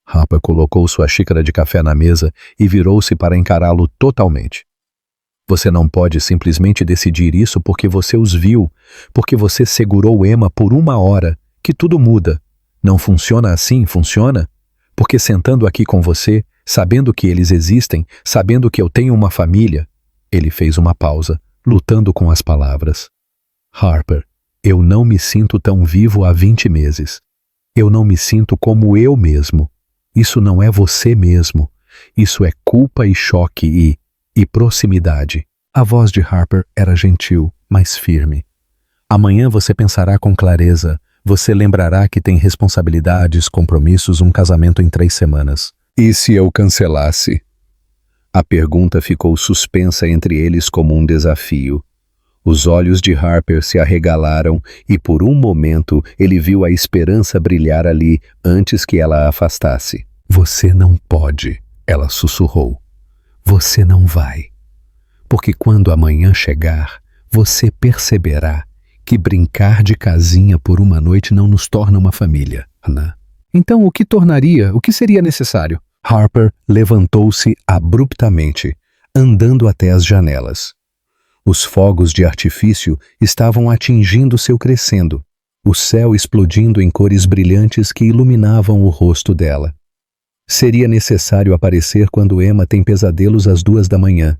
Harper colocou sua xícara de café na mesa e virou-se para encará-lo totalmente. Você não pode simplesmente decidir isso porque você os viu, porque você segurou Emma por 1 hora, que tudo muda. Não funciona assim, funciona? Porque sentando aqui com você, sabendo que eles existem, sabendo que eu tenho uma família... Ele fez uma pausa, lutando com as palavras. Harper, eu não me sinto tão vivo há 20 meses. Eu não me sinto como eu mesmo. Isso não é você mesmo. Isso é culpa e choque e proximidade. A voz de Harper era gentil, mas firme. Amanhã você pensará com clareza. Você lembrará que tem responsabilidades, compromissos, um casamento em 3 semanas. E se eu cancelasse? A pergunta ficou suspensa entre eles como um desafio. Os olhos de Harper se arregalaram e por um momento ele viu a esperança brilhar ali antes que ela a afastasse. Você não pode, ela sussurrou. Você não vai. Porque quando amanhã chegar, você perceberá que brincar de casinha por uma noite não nos torna uma família, Hannah. Então o que seria necessário? Harper levantou-se abruptamente, andando até as janelas. Os fogos de artifício estavam atingindo seu crescendo, o céu explodindo em cores brilhantes que iluminavam o rosto dela. Seria necessário aparecer quando Emma tem pesadelos às 2 da manhã.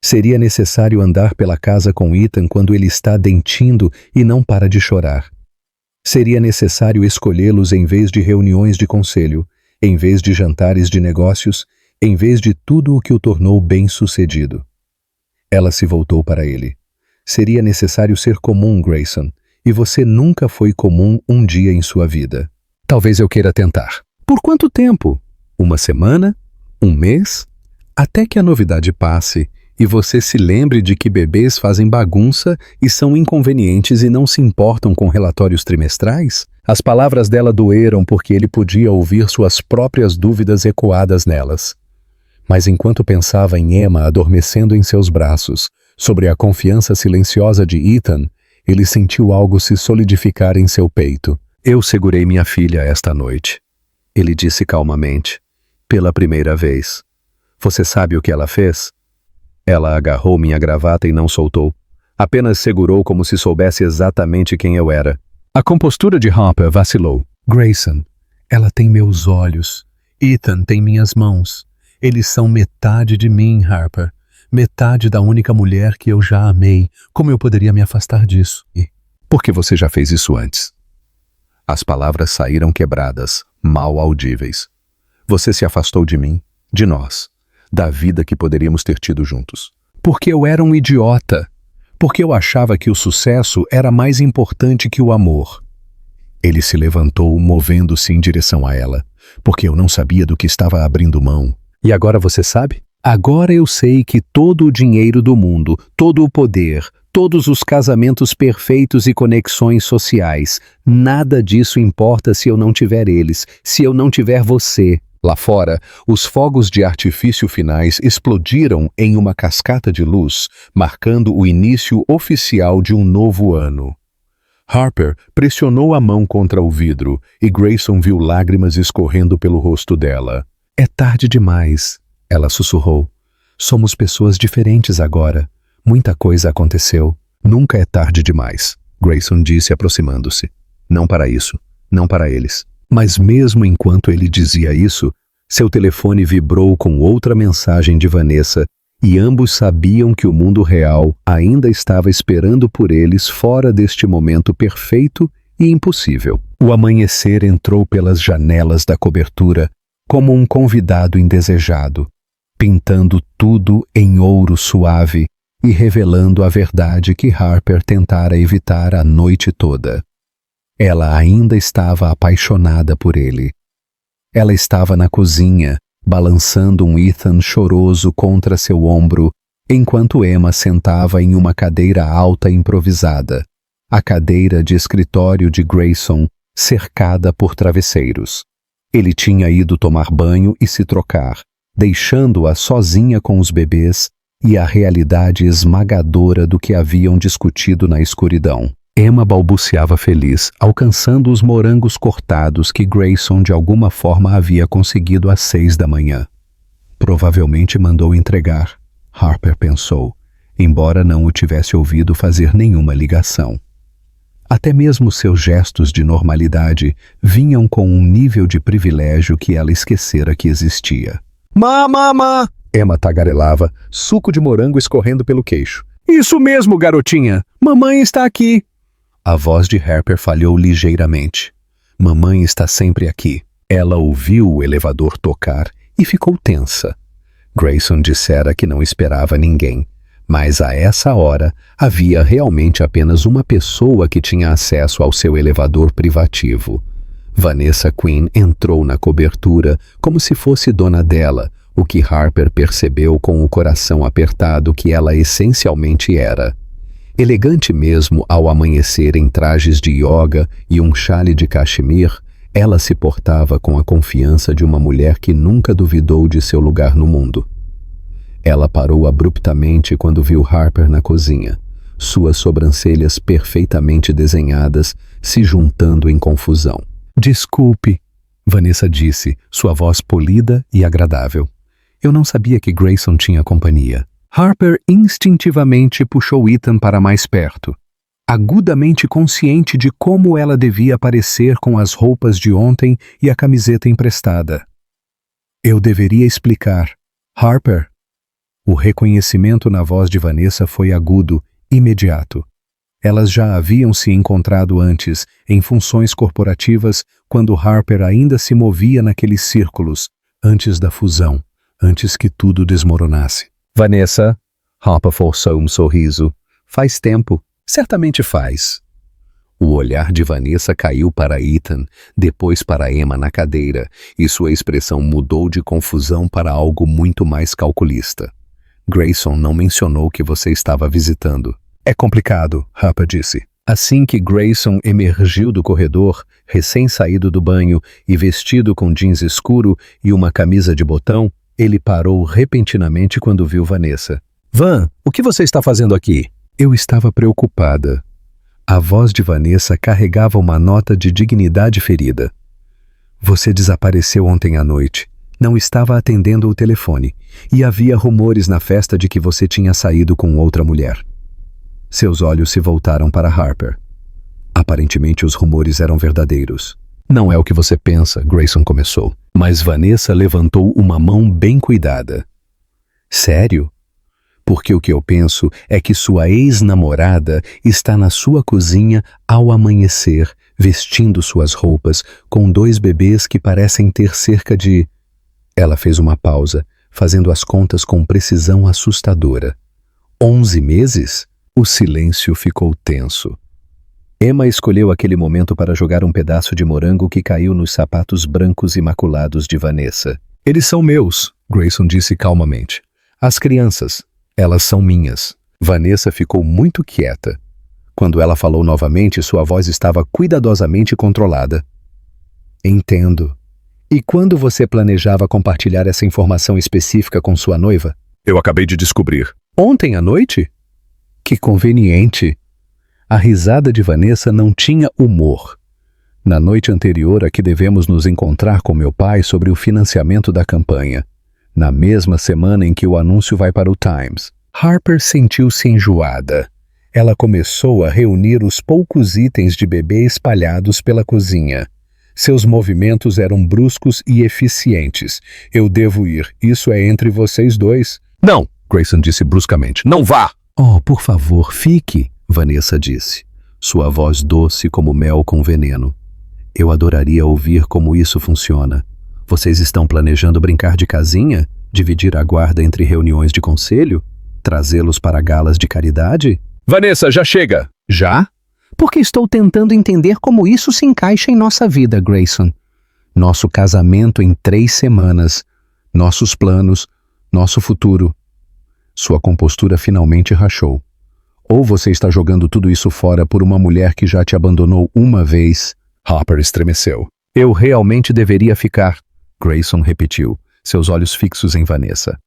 Seria necessário andar pela casa com Ethan quando ele está dentindo e não para de chorar. Seria necessário escolhê-los em vez de reuniões de conselho, em vez de jantares de negócios, em vez de tudo o que o tornou bem-sucedido. Ela se voltou para ele. Seria necessário ser comum, Grayson, e você nunca foi comum um dia em sua vida. Talvez eu queira tentar. Por quanto tempo? 1 semana? 1 mês? Até que a novidade passe e você se lembre de que bebês fazem bagunça e são inconvenientes e não se importam com relatórios trimestrais? As palavras dela doeram porque ele podia ouvir suas próprias dúvidas ecoadas nelas. Mas enquanto pensava em Emma adormecendo em seus braços, sobre a confiança silenciosa de Ethan, ele sentiu algo se solidificar em seu peito. Eu segurei minha filha esta noite. Ele disse calmamente. Pela primeira vez. Você sabe o que ela fez? Ela agarrou minha gravata e não soltou. Apenas segurou como se soubesse exatamente quem eu era. A compostura de Harper vacilou. Grayson, ela tem meus olhos. Ethan tem minhas mãos. Eles são metade de mim, Harper. Metade da única mulher que eu já amei. Como eu poderia me afastar disso? Porque você já fez isso antes. As palavras saíram quebradas, mal audíveis. Você se afastou de mim, de nós, da vida que poderíamos ter tido juntos. Porque eu era um idiota. Porque eu achava que o sucesso era mais importante que o amor. Ele se levantou, movendo-se em direção a ela, porque eu não sabia do que estava abrindo mão. E agora você sabe? Agora eu sei que todo o dinheiro do mundo, todo o poder, todos os casamentos perfeitos e conexões sociais, nada disso importa se eu não tiver eles, se eu não tiver você. Lá fora, os fogos de artifício finais explodiram em uma cascata de luz, marcando o início oficial de um novo ano. Harper pressionou a mão contra o vidro e Grayson viu lágrimas escorrendo pelo rosto dela. É tarde demais, ela sussurrou. Somos pessoas diferentes agora. Muita coisa aconteceu. Nunca é tarde demais, Grayson disse aproximando-se. Não para isso, não para eles. Mas mesmo enquanto ele dizia isso, seu telefone vibrou com outra mensagem de Vanessa e ambos sabiam que o mundo real ainda estava esperando por eles fora deste momento perfeito e impossível. O amanhecer entrou pelas janelas da cobertura como um convidado indesejado, pintando tudo em ouro suave e revelando a verdade que Harper tentara evitar a noite toda. Ela ainda estava apaixonada por ele. Ela estava na cozinha, balançando um Ethan choroso contra seu ombro, enquanto Emma sentava em uma cadeira alta improvisada, a cadeira de escritório de Grayson, cercada por travesseiros. Ele tinha ido tomar banho e se trocar, deixando-a sozinha com os bebês e a realidade esmagadora do que haviam discutido na escuridão. Emma balbuciava feliz, alcançando os morangos cortados que Grayson de alguma forma havia conseguido às 6 da manhã. Provavelmente mandou entregar, Harper pensou, embora não o tivesse ouvido fazer nenhuma ligação. Até mesmo seus gestos de normalidade vinham com um nível de privilégio que ela esquecera que existia. Mamãe! Emma tagarelava, suco de morango escorrendo pelo queixo. Isso mesmo, garotinha! Mamãe está aqui! A voz de Harper falhou ligeiramente. Mamãe está sempre aqui. Ela ouviu o elevador tocar e ficou tensa. Grayson dissera que não esperava ninguém, mas a essa hora havia realmente apenas uma pessoa que tinha acesso ao seu elevador privativo. Vanessa Quinn entrou na cobertura como se fosse dona dela, o que Harper percebeu com o coração apertado que ela essencialmente era. Elegante mesmo ao amanhecer em trajes de yoga e um chale de cachemir, Ela se portava com a confiança de uma mulher que nunca duvidou de seu lugar no mundo. Ela parou abruptamente quando viu Harper na cozinha, suas sobrancelhas perfeitamente desenhadas se juntando em confusão. "Desculpe", Vanessa disse, sua voz polida e agradável. "Eu não sabia que Grayson tinha companhia." Harper instintivamente puxou Ethan para mais perto, agudamente consciente de como ela devia parecer com as roupas de ontem e a camiseta emprestada. "Eu deveria explicar. Harper." O reconhecimento na voz de Vanessa foi agudo, imediato. Elas já haviam se encontrado antes, em funções corporativas, quando Harper ainda se movia naqueles círculos, antes da fusão, antes que tudo desmoronasse. "Vanessa", Harper forçou um sorriso. "Faz tempo." "Certamente faz." O olhar de Vanessa caiu para Ethan, depois para Emma na cadeira, e sua expressão mudou de confusão para algo muito mais calculista. "Grayson não mencionou que você estava visitando." "É complicado", Harper disse. Assim que Grayson emergiu do corredor, recém-saído do banho e vestido com jeans escuro e uma camisa de botão, ele parou repentinamente quando viu Vanessa. "Van, o que você está fazendo aqui?" "Eu estava preocupada." A voz de Vanessa carregava uma nota de dignidade ferida. "Você desapareceu ontem à noite. Não estava atendendo o telefone, e havia rumores na festa de que você tinha saído com outra mulher." Seus olhos se voltaram para Harper. Aparentemente os rumores eram verdadeiros. "Não é o que você pensa", Grayson começou, mas Vanessa levantou uma mão bem cuidada. "Sério? Porque o que eu penso é que sua ex-namorada está na sua cozinha ao amanhecer, vestindo suas roupas, com 2 bebês que parecem ter cerca de..." Ela fez uma pausa, fazendo as contas com precisão assustadora. 11 meses? O silêncio ficou tenso. Emma escolheu aquele momento para jogar um pedaço de morango que caiu nos sapatos brancos imaculados de Vanessa. "Eles são meus", Grayson disse calmamente. "As crianças, elas são minhas." Vanessa ficou muito quieta. Quando ela falou novamente, sua voz estava cuidadosamente controlada. "Entendo. E quando você planejava compartilhar essa informação específica com sua noiva?" "Eu acabei de descobrir." "Ontem à noite?" "Que conveniente." A risada de Vanessa não tinha humor. "Na noite anterior a que devemos nos encontrar com meu pai sobre o financiamento da campanha. Na mesma semana em que o anúncio vai para o Times." Harper sentiu-se enjoada. Ela começou a reunir os poucos itens de bebê espalhados pela cozinha. Seus movimentos eram bruscos e eficientes. "Eu devo ir. Isso é entre vocês dois." "Não", Grayson disse bruscamente. "Não vá!" "Oh, por favor, fique", Vanessa disse, sua voz doce como mel com veneno. "Eu adoraria ouvir como isso funciona. Vocês estão planejando brincar de casinha? Dividir a guarda entre reuniões de conselho? Trazê-los para galas de caridade?" "Vanessa, já chega!" "Já? Porque estou tentando entender como isso se encaixa em nossa vida, Grayson. Nosso casamento em 3 semanas. Nossos planos. Nosso futuro." Sua compostura finalmente rachou. "Ou você está jogando tudo isso fora por uma mulher que já te abandonou uma vez?" Harper estremeceu. "Eu realmente deveria ficar", Grayson repetiu, seus olhos fixos em Vanessa.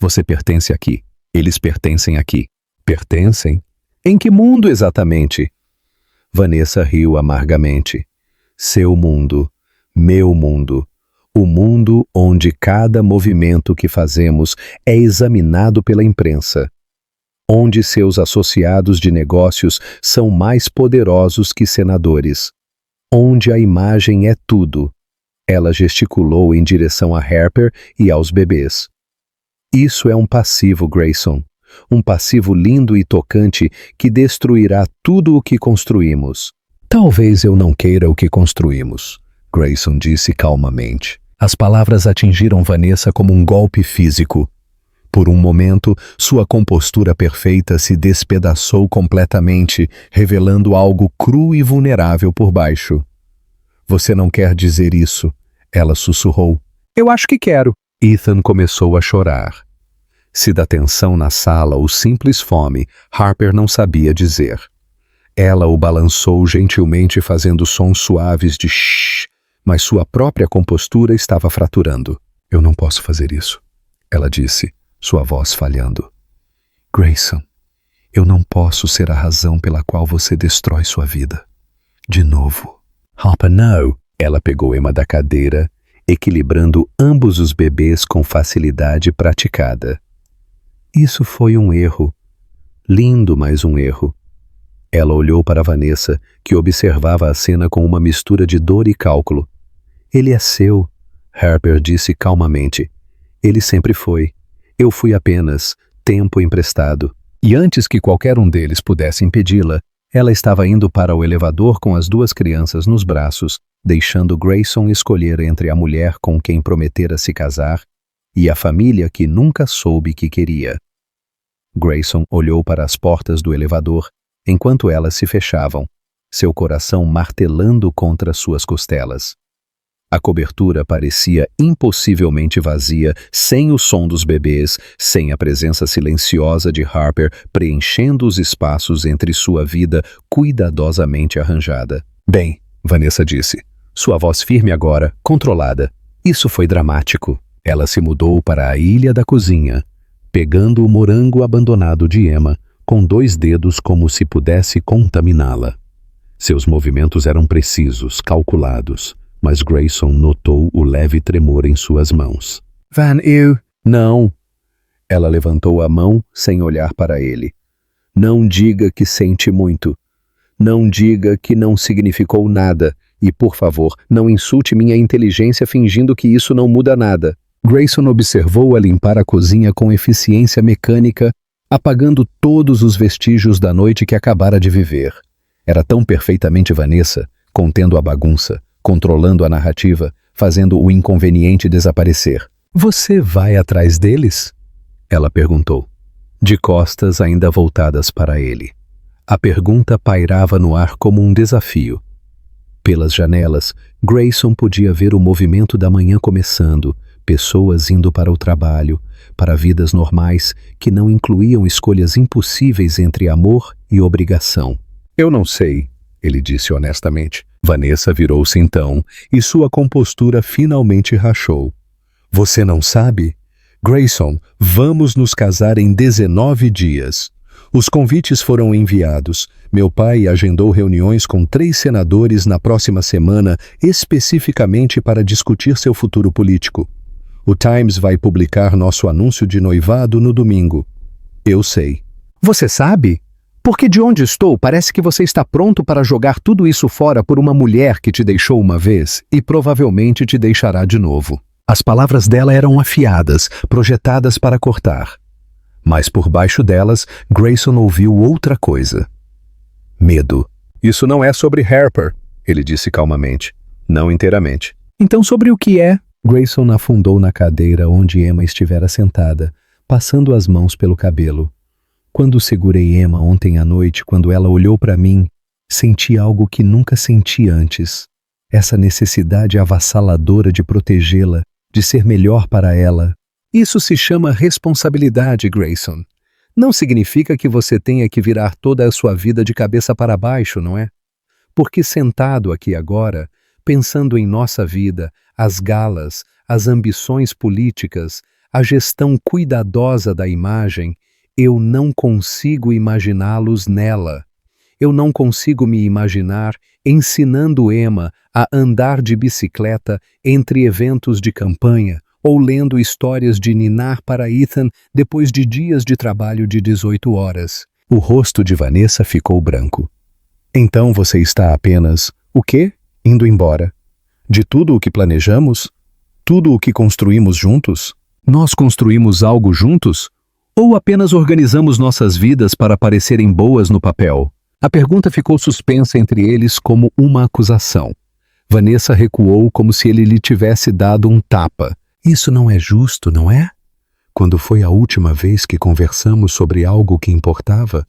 "Você pertence aqui. Eles pertencem aqui." "Pertencem? Em que mundo exatamente?" Vanessa riu amargamente. "Seu mundo, meu mundo. O mundo onde cada movimento que fazemos é examinado pela imprensa. Onde seus associados de negócios são mais poderosos que senadores. Onde a imagem é tudo." Ela gesticulou em direção a Harper e aos bebês. "Isso é um passivo, Grayson. Um passivo lindo e tocante que destruirá tudo o que construímos." "Talvez eu não queira o que construímos", Grayson disse calmamente. As palavras atingiram Vanessa como um golpe físico. Por um momento, sua compostura perfeita se despedaçou completamente, revelando algo cru e vulnerável por baixo. "Você não quer dizer isso?" ela sussurrou. "Eu acho que quero." Ethan começou a chorar. Se da tensão na sala ou simples fome, Harper não sabia dizer. Ela o balançou gentilmente fazendo sons suaves de shh, mas sua própria compostura estava fraturando. Eu não posso fazer isso, ela disse, sua voz falhando. Grayson, eu não posso ser a razão pela qual você destrói sua vida. De novo. Harper, não. Ela pegou Emma da cadeira, equilibrando ambos os bebês com facilidade praticada. Isso foi um erro. Lindo, mas um erro. Ela olhou para Vanessa, que observava a cena com uma mistura de dor e cálculo. Ele é seu, Harper disse calmamente. Ele sempre foi. Eu fui apenas tempo emprestado. E antes que qualquer um deles pudesse impedi-la, ela estava indo para o elevador com as duas crianças nos braços, deixando Grayson escolher entre a mulher com quem prometera se casar e a família que nunca soube que queria. Grayson olhou para as portas do elevador enquanto elas se fechavam, seu coração martelando contra suas costelas. A cobertura parecia impossivelmente vazia, sem o som dos bebês, sem a presença silenciosa de Harper preenchendo os espaços entre sua vida cuidadosamente arranjada. Bem, Vanessa disse, sua voz firme agora, controlada. Isso foi dramático. Ela se mudou para a ilha da cozinha, pegando o morango abandonado de Emma, com 2 dedos como se pudesse contaminá-la. Seus movimentos eram precisos, calculados, mas Grayson notou o leve tremor em suas mãos. Van, eu... Não. Ela levantou a mão sem olhar para ele. Não diga que sente muito. Não diga que não significou nada. E, por favor, não insulte minha inteligência fingindo que isso não muda nada. Grayson observou-a limpar a cozinha com eficiência mecânica, apagando todos os vestígios da noite que acabara de viver. Era tão perfeitamente Vanessa, contendo a bagunça, controlando a narrativa, fazendo o inconveniente desaparecer. Você vai atrás deles? Ela perguntou, de costas ainda voltadas para ele. A pergunta pairava no ar como um desafio. Pelas janelas, Grayson podia ver o movimento da manhã começando, pessoas indo para o trabalho, para vidas normais que não incluíam escolhas impossíveis entre amor e obrigação. Eu não sei, ele disse honestamente. Vanessa virou-se então e sua compostura finalmente rachou. Você não sabe? Grayson, vamos nos casar em 19 dias. Os convites foram enviados. Meu pai agendou reuniões com 3 senadores na próxima semana especificamente para discutir seu futuro político. O Times vai publicar nosso anúncio de noivado no domingo. Eu sei. Você sabe? Porque de onde estou, parece que você está pronto para jogar tudo isso fora por uma mulher que te deixou uma vez e provavelmente te deixará de novo. As palavras dela eram afiadas, projetadas para cortar. Mas por baixo delas, Grayson ouviu outra coisa. Medo. Isso não é sobre Harper, ele disse calmamente. Não inteiramente. Então sobre o que é? Grayson afundou na cadeira onde Emma estivera sentada, passando as mãos pelo cabelo. Quando segurei Emma ontem à noite, quando ela olhou para mim, senti algo que nunca senti antes. Essa necessidade avassaladora de protegê-la, de ser melhor para ela. Isso se chama responsabilidade, Grayson. Não significa que você tenha que virar toda a sua vida de cabeça para baixo, não é? Porque sentado aqui agora, pensando em nossa vida, as galas, as ambições políticas, a gestão cuidadosa da imagem, eu não consigo imaginá-los nela. Eu não consigo me imaginar ensinando Emma a andar de bicicleta entre eventos de campanha ou lendo histórias de ninar para Ethan depois de dias de trabalho de 18 horas. O rosto de Vanessa ficou branco. Então você está apenas, o quê? Indo embora. De tudo o que planejamos? Tudo o que construímos juntos? Nós construímos algo juntos? Ou apenas organizamos nossas vidas para parecerem boas no papel? A pergunta ficou suspensa entre eles como uma acusação. Vanessa recuou como se ele lhe tivesse dado um tapa. Isso não é justo, não é? Quando foi a última vez que conversamos sobre algo que importava?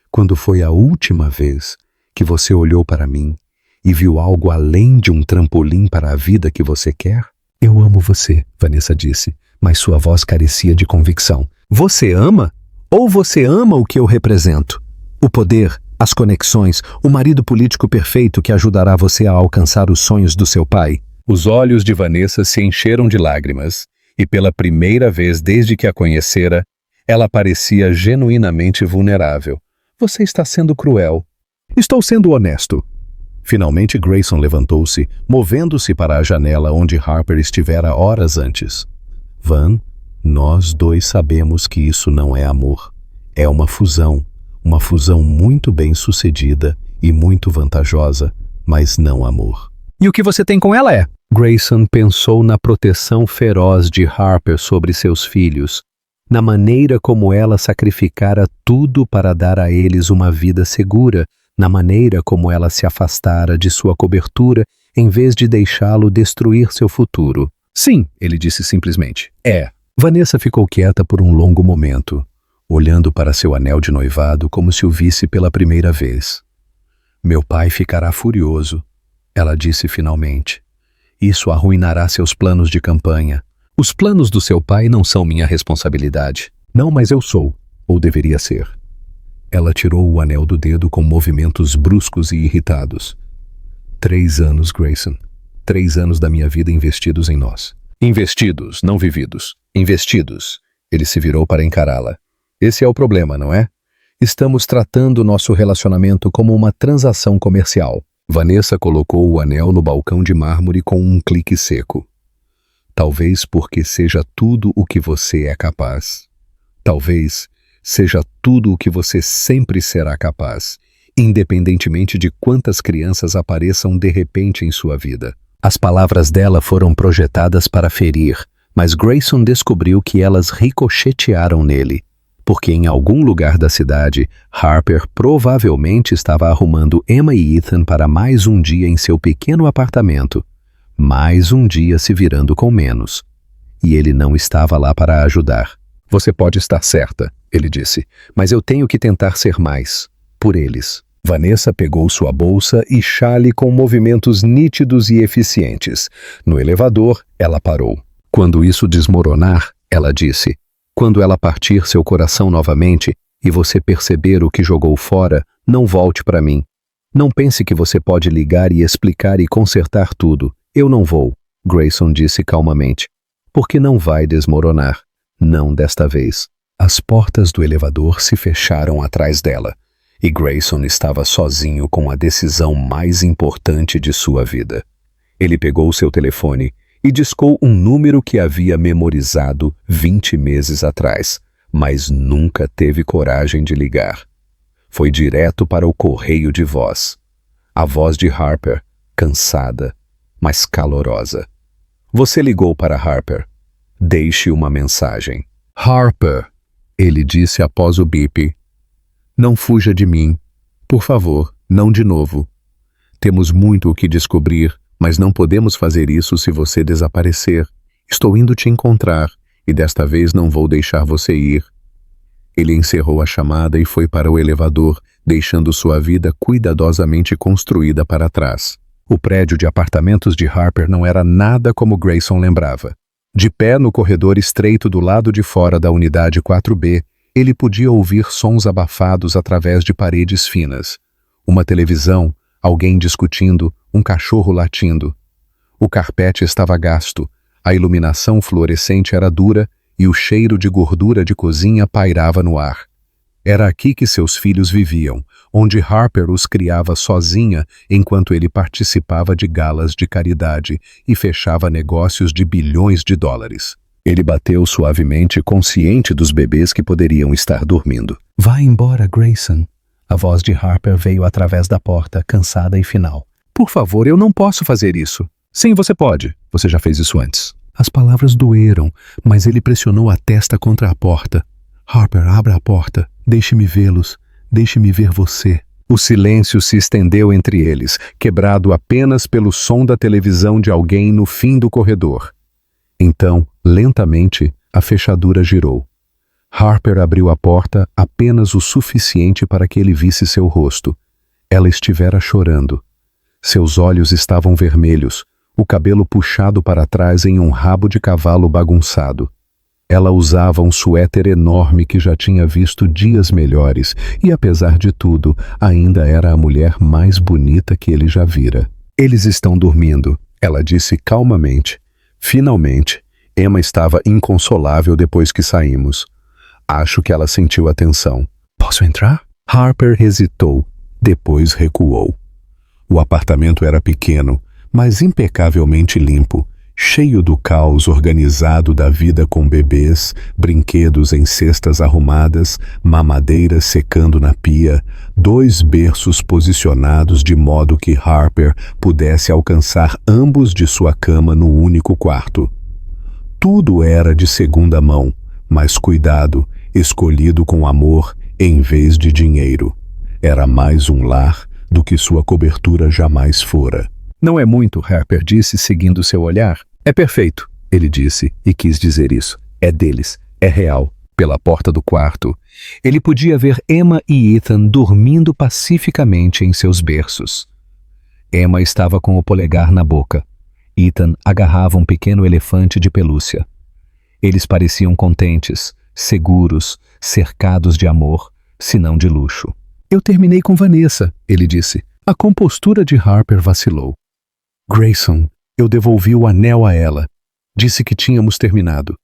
Quando foi a última vez que você olhou para mim e viu algo além de um trampolim para a vida que você quer? Eu amo você, Vanessa disse, mas sua voz carecia de convicção. Você ama? Ou você ama o que eu represento? O poder, as conexões, o marido político perfeito que ajudará você a alcançar os sonhos do seu pai? Os olhos de Vanessa se encheram de lágrimas, e pela primeira vez desde que a conhecera, ela parecia genuinamente vulnerável. Você está sendo cruel. Estou sendo honesto. Finalmente Grayson levantou-se, movendo-se para a janela onde Harper estivera horas antes. Van, nós dois sabemos que isso não é amor. É uma fusão muito bem sucedida e muito vantajosa, mas não amor. E o que você tem com ela é? Grayson pensou na proteção feroz de Harper sobre seus filhos, na maneira como ela sacrificara tudo para dar a eles uma vida segura, na maneira como ela se afastara de sua cobertura em vez de deixá-lo destruir seu futuro. Sim, ele disse simplesmente. É. Vanessa ficou quieta por um longo momento, olhando para seu anel de noivado como se o visse pela primeira vez. Meu pai ficará furioso, ela disse finalmente. Isso arruinará seus planos de campanha. Os planos do seu pai não são minha responsabilidade. Não, mas eu sou, ou deveria ser. Ela tirou o anel do dedo com movimentos bruscos e irritados. 3 anos, Grayson. 3 anos da minha vida investidos em nós. Investidos, não vividos. Investidos. Ele se virou para encará-la. Esse é o problema, não é? Estamos tratando nosso relacionamento como uma transação comercial. Vanessa colocou o anel no balcão de mármore com um clique seco. Talvez porque seja tudo o que você é capaz. Talvez seja tudo o que você sempre será capaz, independentemente de quantas crianças apareçam de repente em sua vida. As palavras dela foram projetadas para ferir, mas Grayson descobriu que elas ricochetearam nele, porque em algum lugar da cidade, Harper provavelmente estava arrumando Emma e Ethan para mais um dia em seu pequeno apartamento, mais um dia se virando com menos. E ele não estava lá para ajudar. Você pode estar certa, ele disse, mas eu tenho que tentar ser mais, por eles. Vanessa pegou sua bolsa e chale com movimentos nítidos e eficientes. No elevador, ela parou. Quando isso desmoronar, ela disse, quando ela partir seu coração novamente e você perceber o que jogou fora, não volte para mim. Não pense que você pode ligar e explicar e consertar tudo. Eu não vou, Grayson disse calmamente, porque não vai desmoronar. Não desta vez. As portas do elevador se fecharam atrás dela, e Grayson estava sozinho com a decisão mais importante de sua vida. Ele pegou seu telefone e discou um número que havia memorizado 20 meses atrás, mas nunca teve coragem de ligar. Foi direto para o correio de voz. A voz de Harper, cansada, mas calorosa. Você ligou para Harper. Deixe uma mensagem. Harper, ele disse após o bip. Não fuja de mim. Por favor, não de novo. Temos muito o que descobrir, mas não podemos fazer isso se você desaparecer. Estou indo te encontrar, e desta vez não vou deixar você ir. Ele encerrou a chamada e foi para o elevador, deixando sua vida cuidadosamente construída para trás. O prédio de apartamentos de Harper não era nada como Grayson lembrava. De pé no corredor estreito do lado de fora da unidade 4B, ele podia ouvir sons abafados através de paredes finas. Uma televisão, alguém discutindo, um cachorro latindo. O carpete estava gasto, a iluminação fluorescente era dura e o cheiro de gordura de cozinha pairava no ar. Era aqui que seus filhos viviam, onde Harper os criava sozinha enquanto ele participava de galas de caridade e fechava negócios de bilhões de dólares. Ele bateu suavemente, consciente dos bebês que poderiam estar dormindo. Vá embora, Grayson. A voz de Harper veio através da porta, cansada e final. Por favor, eu não posso fazer isso. Sim, você pode. Você já fez isso antes. As palavras doeram, mas ele pressionou a testa contra a porta. Harper, abra a porta. Deixe-me vê-los. Deixe-me ver você. O silêncio se estendeu entre eles, quebrado apenas pelo som da televisão de alguém no fim do corredor. Então, lentamente, a fechadura girou. Harper abriu a porta apenas o suficiente para que ele visse seu rosto. Ela estivera chorando. Seus olhos estavam vermelhos, o cabelo puxado para trás em um rabo de cavalo bagunçado. Ela usava um suéter enorme que já tinha visto dias melhores e, apesar de tudo, ainda era a mulher mais bonita que ele já vira. Eles estão dormindo, Ela disse calmamente. Finalmente, Emma estava inconsolável depois que saímos. Acho que ela sentiu a tensão. Posso entrar? Harper hesitou, depois recuou. O apartamento era pequeno, mas impecavelmente limpo, cheio do caos organizado da vida com bebês, brinquedos em cestas arrumadas, mamadeiras secando na pia, 2 berços posicionados de modo que Harper pudesse alcançar ambos de sua cama no único quarto. Tudo era de segunda mão, mas cuidado, escolhido com amor em vez de dinheiro. Era mais um lar do que sua cobertura jamais fora. Não é muito, Harper disse, seguindo seu olhar. É perfeito, ele disse, e quis dizer isso. É deles, é real. Pela porta do quarto, ele podia ver Emma e Ethan dormindo pacificamente em seus berços. Emma estava com o polegar na boca. Ethan agarrava um pequeno elefante de pelúcia. Eles pareciam contentes, seguros, cercados de amor, se não de luxo. Eu terminei com Vanessa, ele disse. A compostura de Harper vacilou. Grayson, eu devolvi o anel a ela. Disse que tínhamos terminado.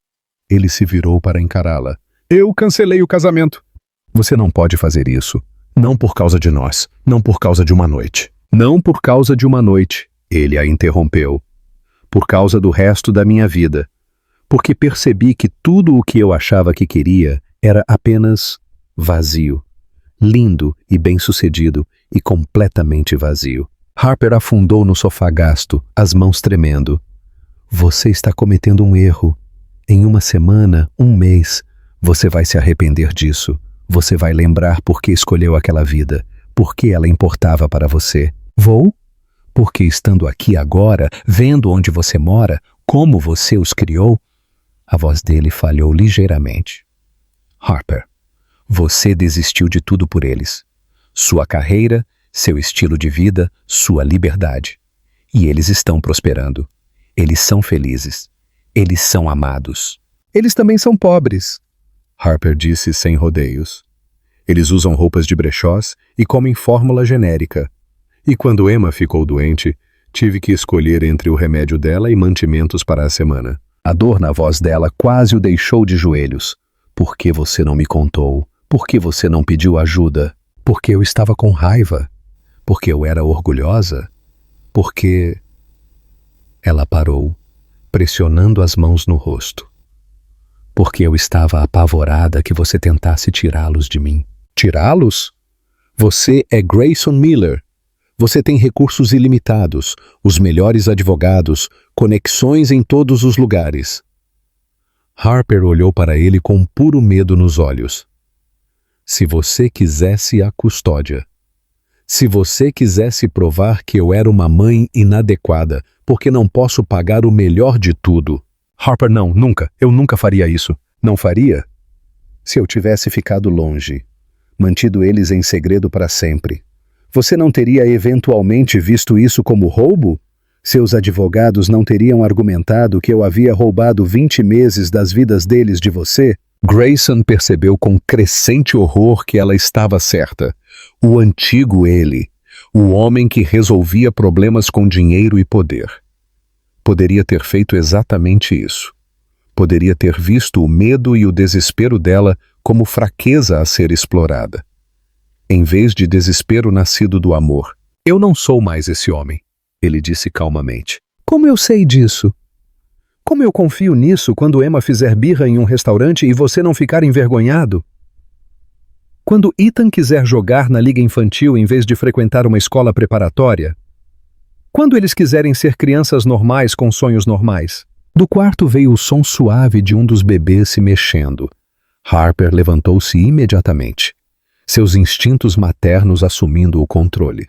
Ele se virou para encará-la. Eu cancelei o casamento. Você não pode fazer isso. Não por causa de nós. Não por causa de uma noite. Não por causa de uma noite, ele a interrompeu. Por causa do resto da minha vida. Porque percebi que tudo o que eu achava que queria era apenas vazio. Lindo e bem-sucedido e completamente vazio. Harper afundou no sofá gasto, as mãos tremendo. Você está cometendo um erro. Em uma semana, um mês, você vai se arrepender disso. Você vai lembrar por que escolheu aquela vida, por que ela importava para você. Vou? Porque estando aqui agora, vendo onde você mora, como você os criou, a voz dele falhou ligeiramente. Harper, você desistiu de tudo por eles. Sua carreira, seu estilo de vida, sua liberdade. E eles estão prosperando. Eles são felizes. Eles são amados. Eles também são pobres, Harper disse sem rodeios. Eles usam roupas de brechós e comem fórmula genérica. E quando Emma ficou doente, tive que escolher entre o remédio dela e mantimentos para a semana. A dor na voz dela quase o deixou de joelhos. Por que você não me contou? Por que você não pediu ajuda? Porque eu estava com raiva? Porque eu era orgulhosa? Porque... Ela parou, pressionando as mãos no rosto. Porque eu estava apavorada que você tentasse tirá-los de mim. Tirá-los? Você é Grayson Miller. Você tem recursos ilimitados, os melhores advogados, conexões em todos os lugares. Harper olhou para ele com puro medo nos olhos. Se você quisesse a custódia. Se você quisesse provar que eu era uma mãe inadequada, porque não posso pagar o melhor de tudo. Harper, não, nunca. Eu nunca faria isso. Não faria? Se eu tivesse ficado longe, mantido eles em segredo para sempre, você não teria eventualmente visto isso como roubo? Seus advogados não teriam argumentado que eu havia roubado 20 meses das vidas deles de você? Grayson percebeu com crescente horror que ela estava certa. O antigo ele, o homem que resolvia problemas com dinheiro e poder. Poderia ter feito exatamente isso. Poderia ter visto o medo e o desespero dela como fraqueza a ser explorada, em vez de desespero nascido do amor. Eu não sou mais esse homem, ele disse calmamente. Como eu sei disso? Como eu confio nisso quando Emma fizer birra em um restaurante e você não ficar envergonhado? Quando Ethan quiser jogar na liga infantil em vez de frequentar uma escola preparatória? Quando eles quiserem ser crianças normais com sonhos normais? Do quarto veio o som suave de um dos bebês se mexendo. Harper levantou-se imediatamente, seus instintos maternos assumindo o controle.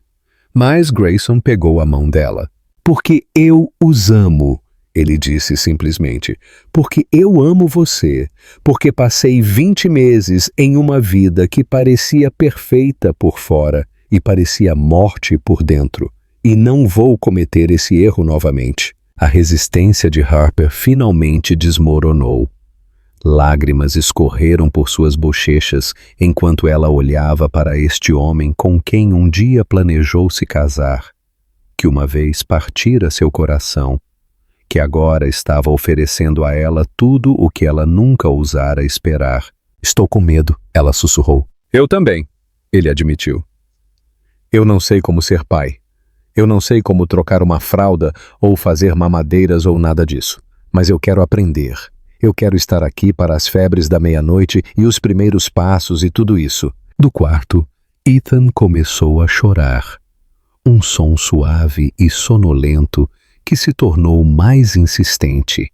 Mas Grayson pegou a mão dela. Porque eu os amo, ele disse simplesmente. Porque eu amo você. Porque passei 20 meses em uma vida que parecia perfeita por fora e parecia morte por dentro. E não vou cometer esse erro novamente. A resistência de Harper finalmente desmoronou. Lágrimas escorreram por suas bochechas enquanto ela olhava para este homem com quem um dia planejou se casar. que uma vez partira seu coração, que agora estava oferecendo a ela tudo o que ela nunca ousara esperar. Estou com medo, ela sussurrou. Eu também, ele admitiu. Eu não sei como ser pai. Eu não sei como trocar uma fralda ou fazer mamadeiras ou nada disso. Mas eu quero aprender. Eu quero estar aqui para as febres da meia-noite e os primeiros passos e tudo isso. Do quarto, Ethan começou a chorar. Um som suave e sonolento que se tornou mais insistente.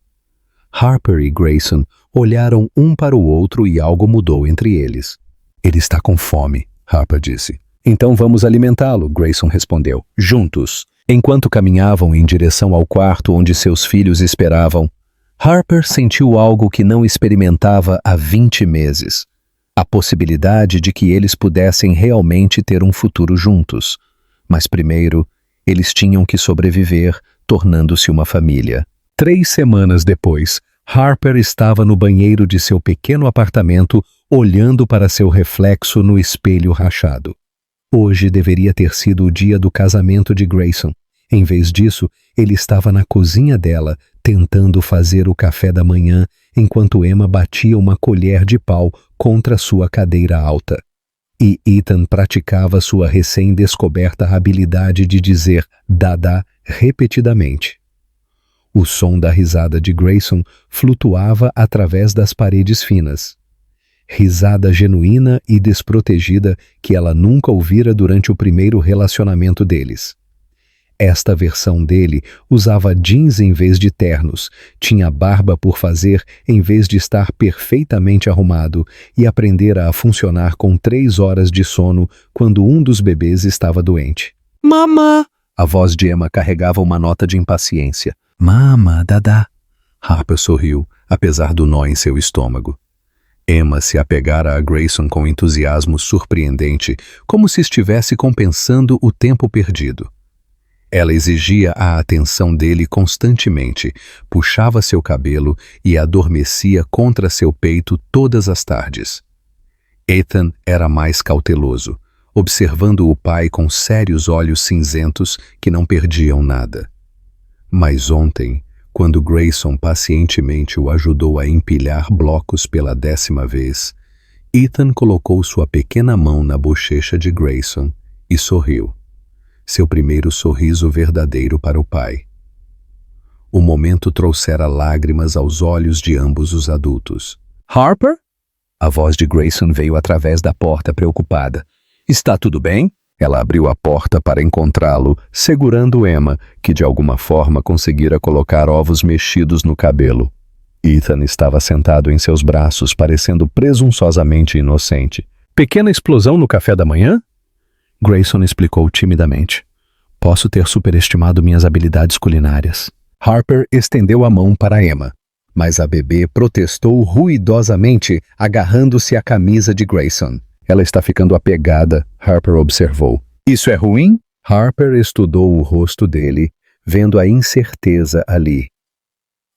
Harper e Grayson olharam um para o outro e algo mudou entre eles. Ele está com fome, Harper disse. Então vamos alimentá-lo, Grayson respondeu. Juntos. Enquanto caminhavam em direção ao quarto onde seus filhos esperavam, Harper sentiu algo que não experimentava há 20 meses. A possibilidade de que eles pudessem realmente ter um futuro juntos. Mas primeiro, eles tinham que sobreviver, tornando-se uma família. 3 semanas depois, Harper estava no banheiro de seu pequeno apartamento, olhando para seu reflexo no espelho rachado. Hoje deveria ter sido o dia do casamento de Grayson. Em vez disso, ele estava na cozinha dela, tentando fazer o café da manhã, enquanto Emma batia uma colher de pau contra sua cadeira alta. E Ethan praticava sua recém-descoberta habilidade de dizer "dada" repetidamente. O som da risada de Grayson flutuava através das paredes finas. Risada genuína e desprotegida que ela nunca ouvira durante o primeiro relacionamento deles. Esta versão dele usava jeans em vez de ternos, tinha barba por fazer em vez de estar perfeitamente arrumado e aprendera a funcionar com 3 horas de sono quando um dos bebês estava doente. Mamã! A voz de Emma carregava uma nota de impaciência. Mama, Dada. Harper sorriu, apesar do nó em seu estômago. Emma se apegara a Grayson com entusiasmo surpreendente, como se estivesse compensando o tempo perdido. Ela exigia a atenção dele constantemente, puxava seu cabelo e adormecia contra seu peito todas as tardes. Ethan era mais cauteloso, observando o pai com sérios olhos cinzentos que não perdiam nada. Mas ontem, quando Grayson pacientemente o ajudou a empilhar blocos pela 10ª vez, Ethan colocou sua pequena mão na bochecha de Grayson e sorriu. Seu primeiro sorriso verdadeiro para o pai. O momento trouxera lágrimas aos olhos de ambos os adultos. Harper? A voz de Grayson veio através da porta preocupada. Está tudo bem? Ela abriu a porta para encontrá-lo, segurando Emma, que de alguma forma conseguira colocar ovos mexidos no cabelo. Ethan estava sentado em seus braços, parecendo presunçosamente inocente. Pequena explosão no café da manhã? Grayson explicou timidamente. Posso ter superestimado minhas habilidades culinárias. Harper estendeu a mão para Emma, mas a bebê protestou ruidosamente, agarrando-se à camisa de Grayson. Ela está ficando apegada, Harper observou. Isso é ruim? Harper estudou o rosto dele, vendo a incerteza ali.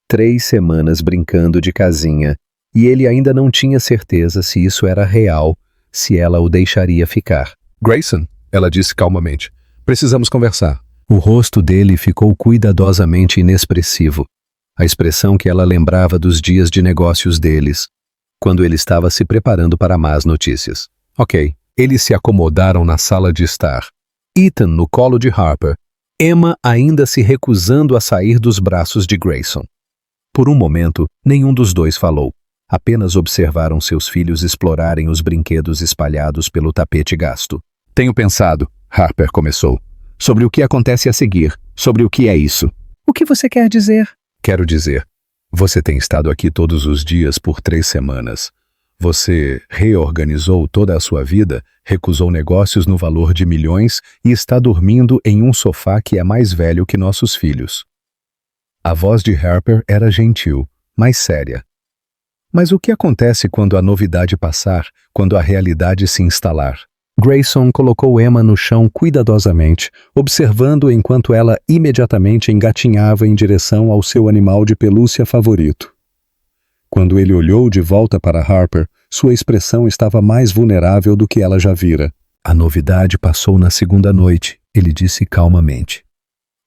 3 semanas brincando de casinha, e ele ainda não tinha certeza se isso era real, se ela o deixaria ficar. Grayson, ela disse calmamente, precisamos conversar. O rosto dele ficou cuidadosamente inexpressivo, a expressão que ela lembrava dos dias de negócios deles, quando ele estava se preparando para más notícias. Ok, eles se acomodaram na sala de estar. Ethan no colo de Harper, Emma ainda se recusando a sair dos braços de Grayson. Por um momento, nenhum dos dois falou. Apenas observaram seus filhos explorarem os brinquedos espalhados pelo tapete gasto. Tenho pensado, Harper começou, sobre o que acontece a seguir, sobre o que é isso. O que você quer dizer? Quero dizer, você tem estado aqui todos os dias por 3 semanas. Você reorganizou toda a sua vida, recusou negócios no valor de milhões e está dormindo em um sofá que é mais velho que nossos filhos. A voz de Harper era gentil, mas séria. Mas o que acontece quando a novidade passar, quando a realidade se instalar? Grayson colocou Emma no chão cuidadosamente, observando enquanto ela imediatamente engatinhava em direção ao seu animal de pelúcia favorito. Quando ele olhou de volta para Harper, sua expressão estava mais vulnerável do que ela já vira. A novidade passou na 2ª noite, ele disse calmamente.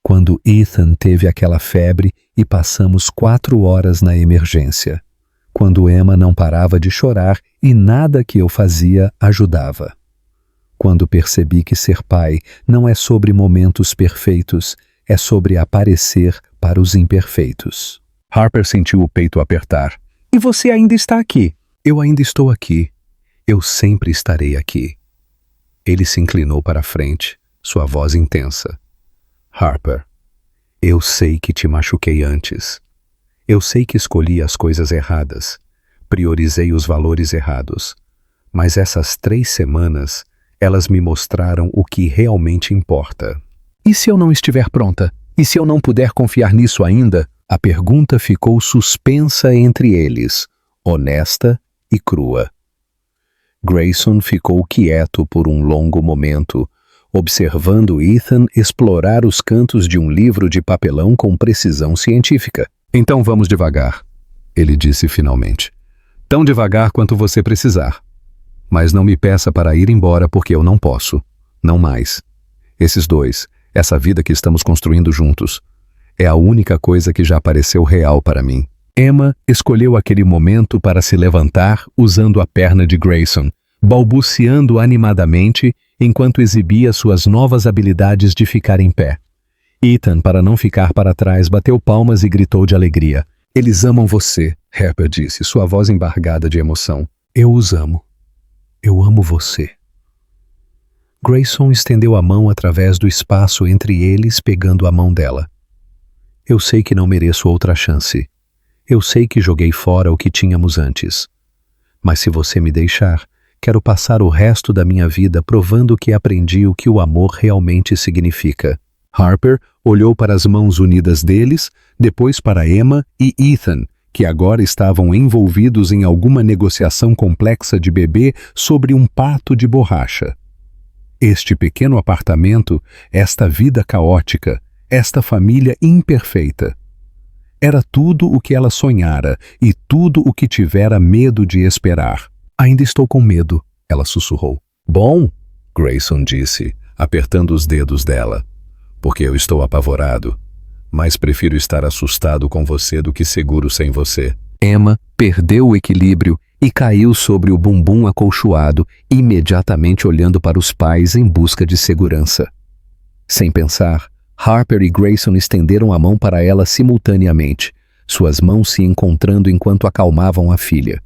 Quando Ethan teve aquela febre e passamos 4 horas na emergência. Quando Emma não parava de chorar e nada que eu fazia ajudava. Quando percebi que ser pai não é sobre momentos perfeitos, é sobre aparecer para os imperfeitos. Harper sentiu o peito apertar. E você ainda está aqui? Eu ainda estou aqui. Eu sempre estarei aqui. Ele se inclinou para a frente, sua voz intensa. Harper, eu sei que te machuquei antes. Eu sei que escolhi as coisas erradas, priorizei os valores errados. Mas essas 3 semanas, elas me mostraram o que realmente importa. E se eu não estiver pronta? E se eu não puder confiar nisso ainda? A pergunta ficou suspensa entre eles, honesta e crua. Grayson ficou quieto por um longo momento, observando Ethan explorar os cantos de um livro de papelão com precisão científica. Então vamos devagar, ele disse finalmente. Tão devagar quanto você precisar. Mas não me peça para ir embora porque eu não posso. Não mais. Esses dois, essa vida que estamos construindo juntos, é a única coisa que já pareceu real para mim. Emma escolheu aquele momento para se levantar usando a perna de Grayson, balbuciando animadamente enquanto exibia suas novas habilidades de ficar em pé. Ethan, para não ficar para trás, bateu palmas e gritou de alegria. Eles amam você, Harper disse, sua voz embargada de emoção. Eu os amo. Eu amo você. Grayson estendeu a mão através do espaço entre eles, pegando a mão dela. Eu sei que não mereço outra chance. Eu sei que joguei fora o que tínhamos antes. Mas se você me deixar, quero passar o resto da minha vida provando que aprendi o que o amor realmente significa. Harper olhou para as mãos unidas deles, depois para Emma e Ethan, que agora estavam envolvidos em alguma negociação complexa de bebê sobre um pato de borracha. Este pequeno apartamento, esta vida caótica, esta família imperfeita. Era tudo o que ela sonhara e tudo o que tivera medo de esperar. Ainda estou com medo, ela sussurrou. Bom, Grayson disse, apertando os dedos dela, porque eu estou apavorado, mas prefiro estar assustado com você do que seguro sem você. Emma perdeu o equilíbrio e caiu sobre o bumbum acolchoado, imediatamente olhando para os pais em busca de segurança. Sem pensar, Harper e Grayson estenderam a mão para ela simultaneamente, suas mãos se encontrando enquanto acalmavam a filha.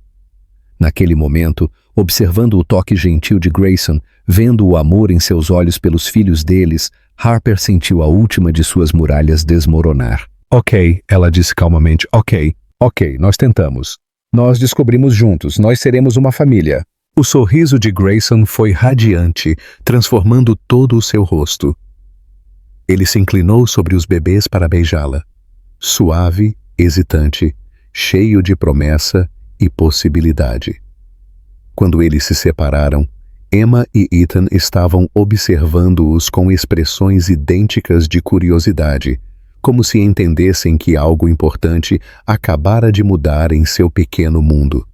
Naquele momento, observando o toque gentil de Grayson, vendo o amor em seus olhos pelos filhos deles, Harper sentiu a última de suas muralhas desmoronar. Ok, ela disse calmamente, ok, nós tentamos. Nós descobrimos juntos, nós seremos uma família. O sorriso de Grayson foi radiante, transformando todo o seu rosto. Ele se inclinou sobre os bebês para beijá-la. Suave, hesitante, cheio de promessa e possibilidade. Quando eles se separaram, Emma e Ethan estavam observando-os com expressões idênticas de curiosidade, como se entendessem que algo importante acabara de mudar em seu pequeno mundo.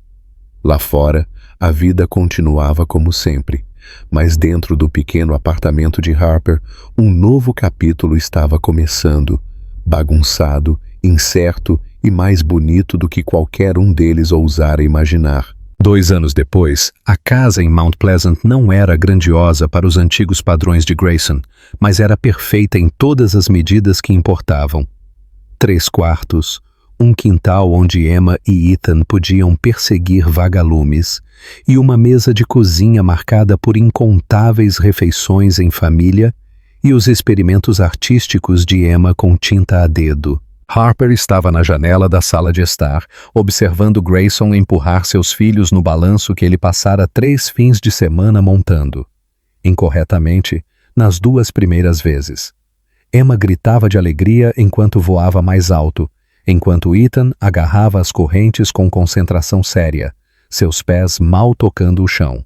Lá fora, a vida continuava como sempre, mas dentro do pequeno apartamento de Harper, um novo capítulo estava começando, bagunçado, incerto e mais bonito do que qualquer um deles ousara imaginar. 2 anos depois, a casa em Mount Pleasant não era grandiosa para os antigos padrões de Grayson, mas era perfeita em todas as medidas que importavam. 3 quartos, um quintal onde Emma e Ethan podiam perseguir vagalumes, e uma mesa de cozinha marcada por incontáveis refeições em família e os experimentos artísticos de Emma com tinta a dedo. Harper estava na janela da sala de estar, observando Grayson empurrar seus filhos no balanço que ele passara 3 fins de semana montando. Incorretamente, nas 2 primeiras vezes. Emma gritava de alegria enquanto voava mais alto, enquanto Ethan agarrava as correntes com concentração séria, seus pés mal tocando o chão.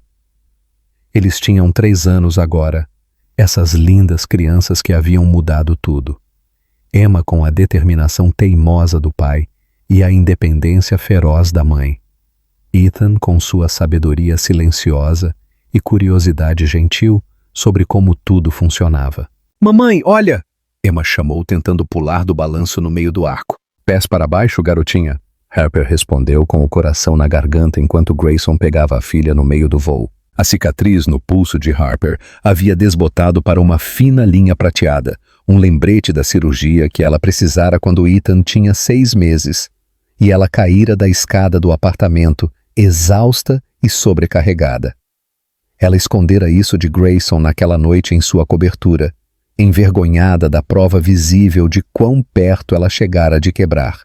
Eles tinham 3 anos agora, essas lindas crianças que haviam mudado tudo. Emma com a determinação teimosa do pai e a independência feroz da mãe. Ethan com sua sabedoria silenciosa e curiosidade gentil sobre como tudo funcionava. "Mamãe, olha!" Emma chamou, tentando pular do balanço no meio do arco. Pés para baixo, garotinha. Harper respondeu com o coração na garganta enquanto Grayson pegava a filha no meio do voo. A cicatriz no pulso de Harper havia desbotado para uma fina linha prateada, um lembrete da cirurgia que ela precisara quando Ethan tinha 6 meses. E ela caíra da escada do apartamento, exausta e sobrecarregada. Ela escondera isso de Grayson naquela noite em sua cobertura, envergonhada da prova visível de quão perto ela chegara de quebrar.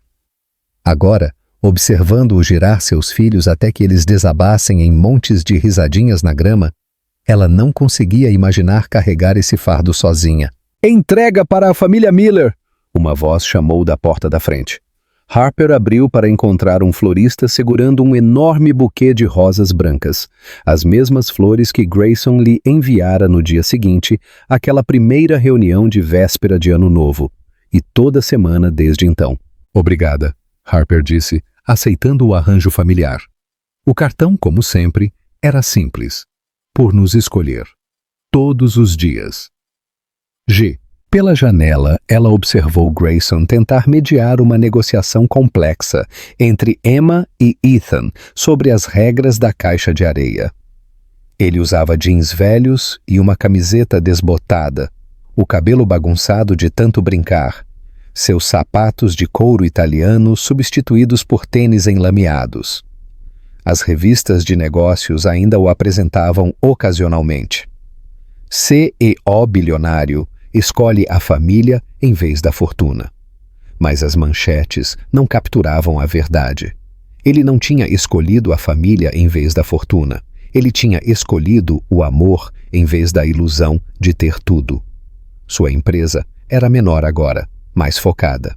Agora, observando-o girar seus filhos até que eles desabassem em montes de risadinhas na grama, ela não conseguia imaginar carregar esse fardo sozinha. Entrega para a família Miller! Uma voz chamou da porta da frente. Harper abriu para encontrar um florista segurando um enorme buquê de rosas brancas, as mesmas flores que Grayson lhe enviara no dia seguinte, aquela primeira reunião de véspera de Ano Novo, e toda semana desde então. Obrigada, Harper disse, aceitando o arranjo familiar. O cartão, como sempre, era simples, por nos escolher, todos os dias. G. Pela janela, ela observou Grayson tentar mediar uma negociação complexa entre Emma e Ethan sobre as regras da caixa de areia. Ele usava jeans velhos e uma camiseta desbotada, o cabelo bagunçado de tanto brincar, seus sapatos de couro italiano substituídos por tênis enlameados. As revistas de negócios ainda o apresentavam ocasionalmente. CEO bilionário escolhe a família em vez da fortuna. Mas as manchetes não capturavam a verdade. Ele não tinha escolhido a família em vez da fortuna. Ele tinha escolhido o amor em vez da ilusão de ter tudo. Sua empresa era menor agora, mais focada.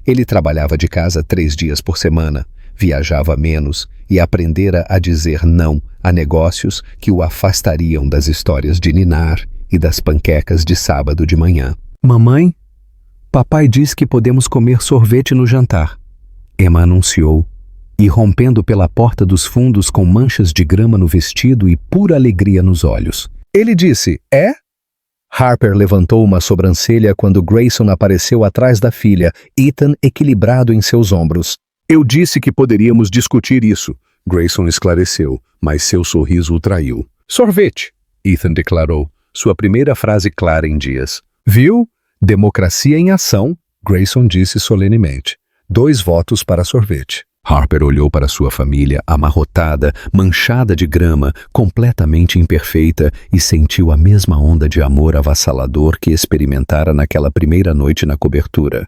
Ele trabalhava de casa 3 dias por semana, viajava menos e aprendera a dizer não a negócios que o afastariam das histórias de ninar e das panquecas de sábado de manhã. Mamãe, papai diz que podemos comer sorvete no jantar, Emma anunciou, irrompendo pela porta dos fundos com manchas de grama no vestido e pura alegria nos olhos. Ele disse, é? Harper levantou uma sobrancelha quando Grayson apareceu atrás da filha, Ethan equilibrado em seus ombros. Eu disse que poderíamos discutir isso, Grayson esclareceu, mas seu sorriso o traiu. Sorvete, Ethan declarou, sua primeira frase clara em dias. Viu? Democracia em ação, Grayson disse solenemente. 2 votos para sorvete. Harper olhou para sua família amarrotada, manchada de grama, completamente imperfeita e sentiu a mesma onda de amor avassalador que experimentara naquela primeira noite na cobertura.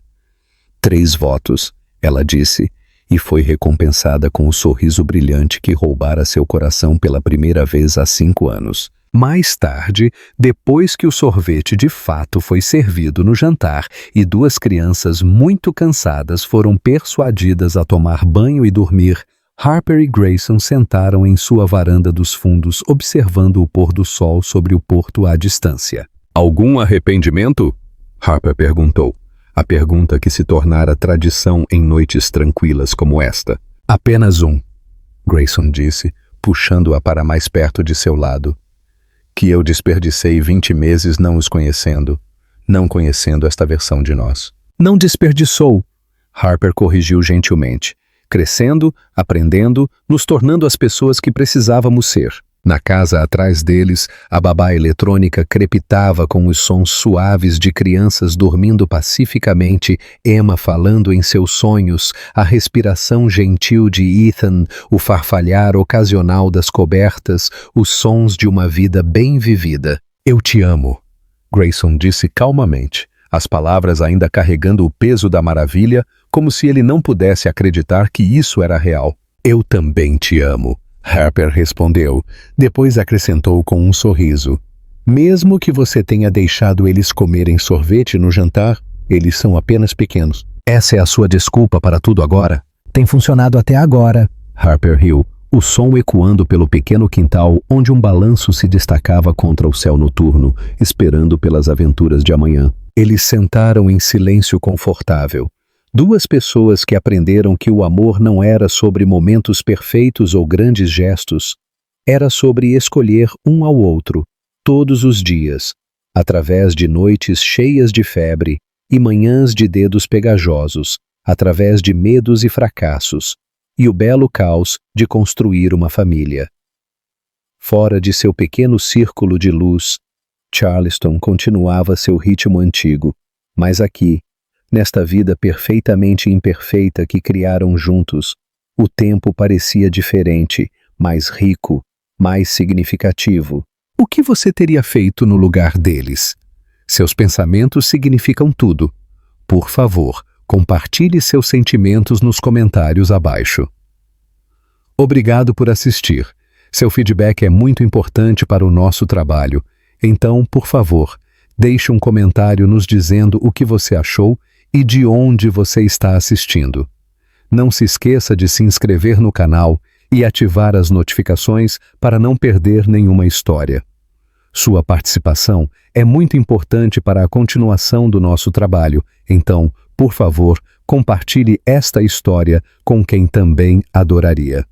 3 votos, ela disse, e foi recompensada com o sorriso brilhante que roubara seu coração pela primeira vez há 5 anos. Mais tarde, depois que o sorvete de fato foi servido no jantar e 2 crianças muito cansadas foram persuadidas a tomar banho e dormir, Harper e Grayson sentaram em sua varanda dos fundos observando o pôr do sol sobre o porto à distância. Algum arrependimento? Harper perguntou. A pergunta que se tornara tradição em noites tranquilas como esta. Apenas um, Grayson disse, puxando-a para mais perto de seu lado. Que eu desperdicei 20 meses não os conhecendo, não conhecendo esta versão de nós. Não desperdiçou, Harper corrigiu gentilmente, crescendo, aprendendo, nos tornando as pessoas que precisávamos ser. Na casa atrás deles, a babá eletrônica crepitava com os sons suaves de crianças dormindo pacificamente, Emma falando em seus sonhos, a respiração gentil de Ethan, o farfalhar ocasional das cobertas, os sons de uma vida bem vivida. Eu te amo, Grayson disse calmamente, as palavras ainda carregando o peso da maravilha, como se ele não pudesse acreditar que isso era real. Eu também te amo. Harper respondeu, depois acrescentou com um sorriso. Mesmo que você tenha deixado eles comerem sorvete no jantar, eles são apenas pequenos. Essa é a sua desculpa para tudo agora? Tem funcionado até agora. Harper riu, o som ecoando pelo pequeno quintal onde um balanço se destacava contra o céu noturno, esperando pelas aventuras de amanhã. Eles sentaram em silêncio confortável. 2 pessoas que aprenderam que o amor não era sobre momentos perfeitos ou grandes gestos, era sobre escolher um ao outro, todos os dias, através de noites cheias de febre e manhãs de dedos pegajosos, através de medos e fracassos, e o belo caos de construir uma família. Fora de seu pequeno círculo de luz, Charleston continuava seu ritmo antigo, mas aqui, nesta vida perfeitamente imperfeita que criaram juntos, o tempo parecia diferente, mais rico, mais significativo. O que você teria feito no lugar deles? Seus pensamentos significam tudo. Por favor, compartilhe seus sentimentos nos comentários abaixo. Obrigado por assistir. Seu feedback é muito importante para o nosso trabalho. Então, por favor, deixe um comentário nos dizendo o que você achou e de onde você está assistindo. Não se esqueça de se inscrever no canal e ativar as notificações para não perder nenhuma história. Sua participação é muito importante para a continuação do nosso trabalho, então, por favor, compartilhe esta história com quem também adoraria.